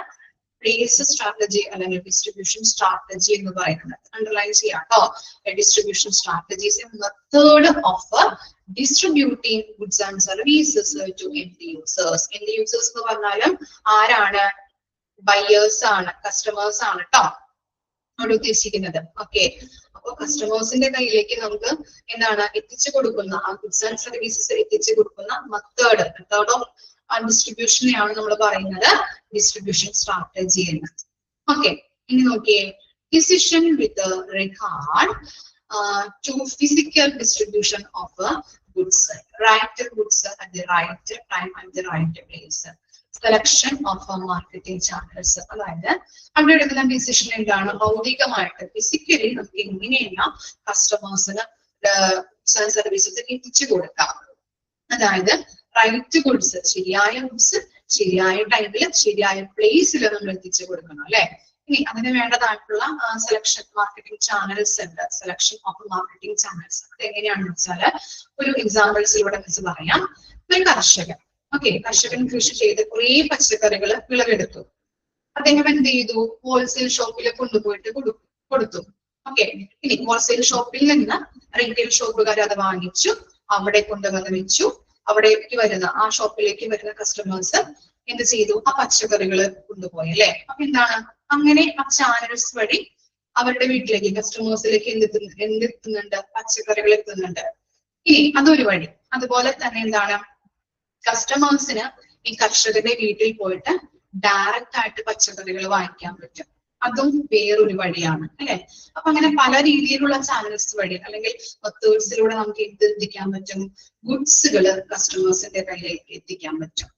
പ്ലേസ് സ്ട്രാറ്റജി അല്ലെങ്കിൽ ഡിസ്ട്രിബ്യൂഷൻ സ്ട്രാറ്റജി എന്ന് പറയുന്നത് അണ്ടർലൈൻ ചെയ്യാം കേട്ടോ. Distribution strategies method of distributing goods and services to end users. End users എന്ന് പറഞ്ഞാലും ആരാണ്? ബയേഴ്സ് ആണ്, കസ്റ്റമേഴ്സ് ആണ് കേട്ടോ അവിടെ ഉദ്ദേശിക്കുന്നത്. ഓക്കെ, അപ്പൊ കസ്റ്റമേഴ്സിന്റെ കയ്യിലേക്ക് നമുക്ക് എന്താണ് എത്തിച്ചു കൊടുക്കുന്ന ആ ഗുഡ്സ് ആൻഡ് സർവീസസ് എത്തിച്ചു കൊടുക്കുന്ന മെത്തേഡ് ഓഫ് ഡിസ്ട്രിബ്യൂഷനെയാണ് നമ്മൾ പറയുന്നത് ഡിസ്ട്രിബ്യൂഷൻ സ്ട്രാറ്റജി എന്ന്. ഓക്കെ, ഇനി നോക്കിയേ, decision with regard to physical distribution of goods, right goods at the right time and the right place, selection of marketing channels. അതായത് അവിടെ എടുക്കുന്ന ഡിസിഷൻ എന്താണ്? ഭൗതികമായിട്ട് ഫിസിക്കലി നമുക്ക് എങ്ങനെയാണ് കസ്റ്റമേഴ്സിന് സർവീസസ് എത്തിച്ചു കൊടുക്കാം. അതായത് റൈറ്റ് ഗുഡ്സ്, ശരിയായ ഗുഡ്സ് ശരിയായ ടൈമിൽ ശരിയായ പ്ലേസിൽ നമ്മൾ എത്തിച്ചു കൊടുക്കണം അല്ലെ. ഇനി അതിന് വേണ്ടതായിട്ടുള്ള സെലക്ഷൻ മാർക്കറ്റിംഗ് ചാനൽസ് ഉണ്ട്. സെലക്ഷൻ ഓഫ് മാർക്കറ്റിംഗ് ചാനൽസ് അത് എങ്ങനെയാണെന്ന് വെച്ചാല് ഒരു എക്സാമ്പിൾസിലൂടെ വെച്ച് പറയാം. ഒരു കർഷകൻ, ഓക്കെ, കർഷകൻ കൃഷി ചെയ്ത് കുറെ പച്ചക്കറികൾ വിളവെടുത്തു. അദ്ദേഹം എന്ത് ചെയ്തു? ഹോൾസെയിൽ ഷോപ്പിൽ കൊണ്ടുപോയിട്ട് കൊടുത്തു. ഓക്കെ, ഇനി ഹോൾസെയിൽ ഷോപ്പിൽ നിന്ന് റീറ്റെയിൽ ഷോപ്പുകാർ അത് വാങ്ങിച്ചു, അവിടെ കൊണ്ടുവന്ന് വെച്ചു. അവിടേക്ക് വരുന്ന ആ ഷോപ്പിലേക്ക് വരുന്ന കസ്റ്റമേഴ്സ് എന്ത് ചെയ്തു? ആ പച്ചക്കറികൾ കൊണ്ടുപോയി അല്ലെ. അപ്പൊ എന്താണ്? അങ്ങനെ ആ ചാനൽസ് വഴി അവരുടെ വീട്ടിലേക്ക് കസ്റ്റമേഴ്സിലേക്ക് എന്തെത്തുന്നുണ്ട്? പച്ചക്കറികൾ എത്തുന്നുണ്ട്. ഇനി അതൊരു വഴി. അതുപോലെ തന്നെ എന്താണ്? കസ്റ്റമേഴ്സിന് ഈ കർഷകന്റെ വീട്ടിൽ പോയിട്ട് ഡയറക്റ്റ് ആയിട്ട് പച്ചക്കറികൾ വാങ്ങിക്കാൻ പറ്റും. അതും വേറൊരു വഴിയാണ് അല്ലെ. അപ്പൊ അങ്ങനെ പല രീതിയിലുള്ള ചാനൽസ് വഴി അല്ലെങ്കിൽ മെത്തേഡ്സിലൂടെ നമുക്ക് എത്തിക്കാൻ പറ്റും, ഗുഡ്സുകൾ കസ്റ്റമേഴ്സിന്റെ കയ്യിലേക്ക് എത്തിക്കാൻ പറ്റും.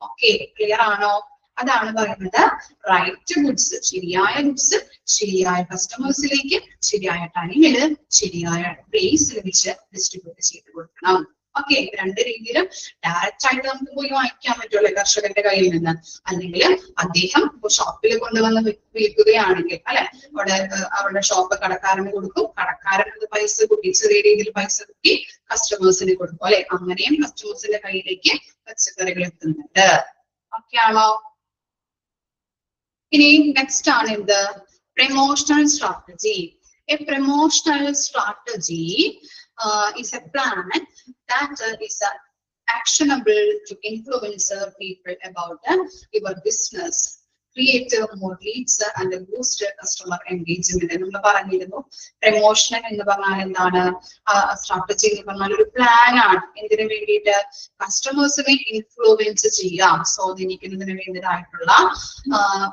ഓക്കെ, ക്ലിയർ ആണോ? അതാണ് പറയുന്നത് റൈറ്റ് ഗുഡ്സ്, ശരിയായ ഗുഡ്സ് ശരിയായ കസ്റ്റമേഴ്സിലേക്ക് ശരിയായ ടൈമില് ശരിയായ പ്ലേസിൽ വെച്ച് ഡിസ്ട്രിബ്യൂട്ട് ചെയ്ത് കൊടുക്കണം. ഓക്കെ, രണ്ട് രീതിയിലും ഡയറക്റ്റ് ആയിട്ട് നമുക്ക് പോയി വാങ്ങിക്കാൻ പറ്റുമല്ലോ കർഷകന്റെ കയ്യിൽ നിന്ന്. അല്ലെങ്കിൽ അദ്ദേഹം ഇപ്പൊ ഷോപ്പിൽ കൊണ്ടുവന്ന് വിൽക്കുകയാണെങ്കിൽ അല്ലെ, അവരുടെ ഷോപ്പ് കടക്കാരന് കൊടുക്കും, കടക്കാരൻ അത് പൈസ കൂട്ടി ചെറിയ രീതിയിൽ പൈസ കൂട്ടി കസ്റ്റമേഴ്സിന് കൊടുക്കും അല്ലെ. അങ്ങനെയും കസ്റ്റമേഴ്സിന്റെ കയ്യിലേക്ക് പച്ചക്കറികൾ എത്തുന്നുണ്ട്. ഓക്കെ ആണോ? ഇനി നെക്സ്റ്റ് ആണ് എന്ത്? Promotional strategy. A promotional strategy is a plan that is actionable to influence people about your business, create more leads and boost customer engagement. നമ്മൾ പറഞ്ഞിരുന്നു പ്രമോഷൻ എന്ന് പറഞ്ഞാൽ എന്താണ്? സ്ട്രാറ്റജി എന്ന് പറഞ്ഞാൽ ഒരു പ്ലാൻ ആണ്. എന്തിനു വേണ്ടിയിട്ട്? കസ്റ്റമേഴ്സിനെ ഇൻഫ്ലുവൻസ് ചെയ്യാം, സ്വാധീനിക്കുന്നതിന് വേണ്ടിയിട്ടായിട്ടുള്ള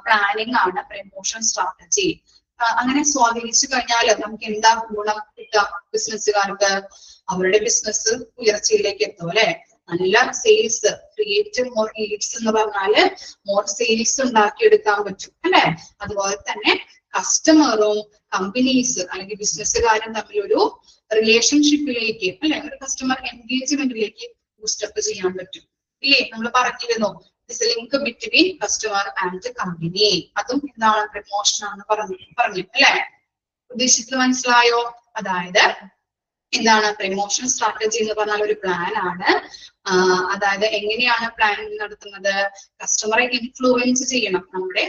പ്ലാനിങ് ആണ് പ്രമോഷൻ സ്ട്രാറ്റജി. അങ്ങനെ സ്വാധീനിച്ചു കഴിഞ്ഞാൽ നമുക്ക് എന്താ ഗുണം കിട്ടുക? ബിസിനസ്സുകാർക്ക് അവരുടെ ബിസിനസ് ഉയർച്ചയിലേക്ക് എത്തും അല്ലെ. നല്ല സെയിൽസ്, ക്രിയേറ്റ് മോർ ലീഡ്സ് എന്ന് പറഞ്ഞാല് മോർ സെയിൽസ് ഉണ്ടാക്കിയെടുക്കാൻ പറ്റും അല്ലെ. അതുപോലെ തന്നെ കസ്റ്റമറും കമ്പനീസ് അല്ലെങ്കിൽ ബിസിനസ്സുകാരും തമ്മിൽ ഒരു റിലേഷൻഷിപ്പിലേക്ക് അല്ലെ, ഒരു കസ്റ്റമർ എൻഗേജ്മെന്റിലേക്ക് ബൂസ്റ്റപ്പ് ചെയ്യാൻ പറ്റും ഇല്ലേ. നമ്മൾ പറഞ്ഞിരുന്നു link between customer and company. അതും എന്താണ്? പ്രമോഷൻ ആണ് പറഞ്ഞു അല്ലെ. ഉദ്ദേശിച്ചത് മനസ്സിലായോ? അതായത് എന്താണ് പ്രമോഷൻ സ്ട്രാറ്റജി എന്ന് പറഞ്ഞാൽ ഒരു പ്ലാൻ ആണ്. അതായത് എങ്ങനെയാണ് പ്ലാൻ നടത്തുന്നത്? കസ്റ്റമറെ ഇൻഫ്ലുവൻസ് ചെയ്യണം. നമ്മുടെ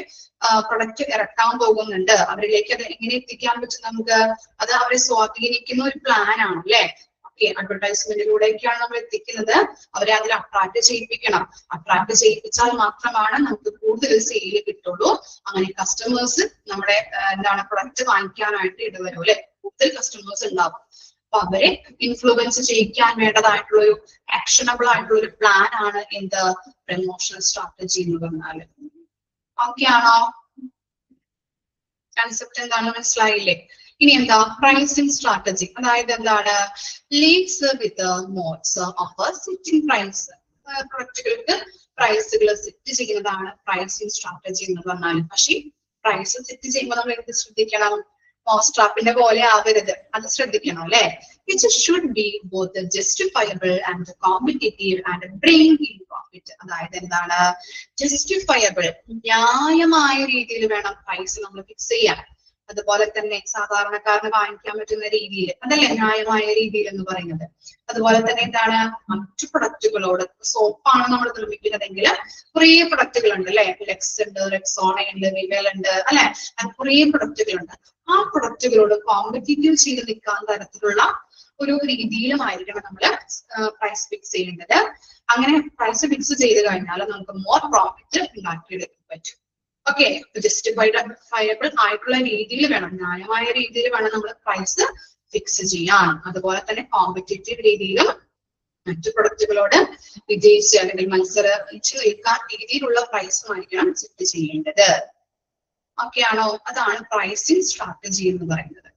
പ്രൊഡക്റ്റ് ഇറക്കാൻ പോകുന്നുണ്ട്, അവരിലേക്ക് അത് എങ്ങനെ എത്തിക്കാൻ പറ്റും നമുക്ക്? അത് അവരെ സ്വാധീനിക്കുന്ന ഒരു പ്ലാൻ ആണ് അല്ലെ. ഓക്കെ, അഡ്വർടൈസ്മെന്റിലൂടെയൊക്കെയാണ് നമ്മൾ എത്തിക്കുന്നത്. അവരെ അതിൽ അട്രാക്ട് ചെയ്യിപ്പിക്കണം. അട്രാക്ട് ചെയ്യിപ്പിച്ചാൽ മാത്രമാണ് നമുക്ക് കൂടുതൽ സെയിൽ കിട്ടുള്ളൂ. അങ്ങനെ കസ്റ്റമേഴ്സ് നമ്മുടെ എന്താണ് പ്രൊഡക്റ്റ് വാങ്ങിക്കാനായിട്ട് ഇടവരും അല്ലെ. കൂടുതൽ കസ്റ്റമേഴ്സ് ഉണ്ടാവും. അപ്പൊ അവരെ ഇൻഫ്ലുവൻസ് ചെയ്യിക്കാൻ വേണ്ടതായിട്ടുള്ള ഒരു ആക്ഷനബിൾ ആയിട്ടുള്ള ഒരു പ്ലാൻ ആണ് എന്ത്? പ്രമോഷണൽ സ്ട്രാറ്റജി എന്ന് പറഞ്ഞാല്. ഓക്കെ ആണോ? കൺസെപ്റ്റ് എന്താണെന്ന് മനസ്സിലായില്ലേ? ഇനി എന്താ? Pricing strategy. അതായത് എന്താണ്? Leads with modes of setting price. പ്രൊഡക്റ്റുകൾക്ക് പ്രൈസുകൾ സെറ്റ് ചെയ്യുന്നതാണ് പ്രൈസിംഗ് സ്ട്രാറ്റജി എന്ന് പറഞ്ഞാൽ. പക്ഷേ പ്രൈസ് സെറ്റ് ചെയ്യുമ്പോൾ നമ്മൾ എന്ത് ശ്രദ്ധിക്കണം? മോസ്ട്രാപ്പിന്റെ പോലെ ആവരുത്, അത് ശ്രദ്ധിക്കണം അല്ലെ. Which should be both justifiable and competitive and bring in profit. അതായത് എന്താണ്? ജസ്റ്റിഫയബിൾ, ന്യായമായ രീതിയിൽ വേണം പ്രൈസ് നമ്മൾ ഫിക്സ് ചെയ്യാൻ. അതുപോലെ തന്നെ സാധാരണക്കാരന് വാങ്ങിക്കാൻ പറ്റുന്ന രീതിയിൽ, അതല്ലേ ന്യായമായ രീതിയിൽ എന്ന് പറയുന്നത്. അതുപോലെ തന്നെ എന്താണ്, മറ്റു പ്രൊഡക്റ്റുകളോട്, സോപ്പാണ് നമ്മൾ നിർമ്മിക്കുന്നതെങ്കിൽ കുറേ പ്രൊഡക്റ്റുകൾ ഉണ്ട് അല്ലെ, ലെക്സ് ഉണ്ട്, റെക്സോണ ഉണ്ട്, വിവൽ ഉണ്ട് അല്ലെ, കുറേ പ്രൊഡക്റ്റുകളുണ്ട്. ആ പ്രൊഡക്റ്റുകളോട് കോമ്പറ്റീറ്റീവ് ചെയ്ത് നിൽക്കാൻ തരത്തിലുള്ള ഒരു രീതിയിലുമായിരിക്കണം നമ്മൾ പ്രൈസ് ഫിക്സ് ചെയ്യേണ്ടത്. അങ്ങനെ പ്രൈസ് ഫിക്സ് ചെയ്ത് കഴിഞ്ഞാൽ നമുക്ക് മോർ പ്രോഫിറ്റ് ഉണ്ടാക്കിയെടുക്കാൻ പറ്റും. ഓക്കെ, ജസ്റ്റിഫൈഡബിൾ ആയിട്ടുള്ള രീതിയിൽ വേണം, ന്യായമായ രീതിയിൽ വേണം നമ്മൾ പ്രൈസ് ഫിക്സ് ചെയ്യാൻ. അതുപോലെ തന്നെ കോമ്പറ്റീറ്റീവ് രീതിയിലും മറ്റു പ്രൊഡക്റ്റുകളോട് വിജയിച്ച് അല്ലെങ്കിൽ മത്സരിച്ച് നിൽക്കാൻ രീതിയിലുള്ള പ്രൈസുമായിരിക്കണം സെറ്റ് ചെയ്യേണ്ടത്. ഓക്കെ ആണോ? അതാണ് പ്രൈസിങ് സ്ട്രാറ്റജി എന്ന് പറയുന്നത്.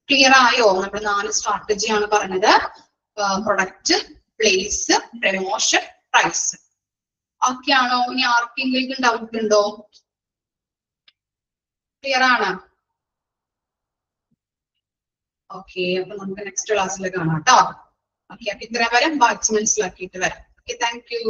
ക്ലിയർ ആയോ? നമ്മൾ 4 സ്ട്രാറ്റജിയാണ് പറഞ്ഞത്: product, place, promotion, price. Okay ആണോ? ഇനി ആർക്കെങ്കിലും ഡൗട്ട് ഉണ്ടോ? ക്ലിയർ ആണ്? ഓക്കെ, അപ്പൊ നമുക്ക് നെക്സ്റ്റ് ക്ലാസ്സിൽ കാണാം കേട്ടോ. ഓക്കെ, അപ്പൊ ഇത്ര വരെ ബാക്കി മനസ്സിലാക്കിയിട്ട് വരാം. Okay, thank you.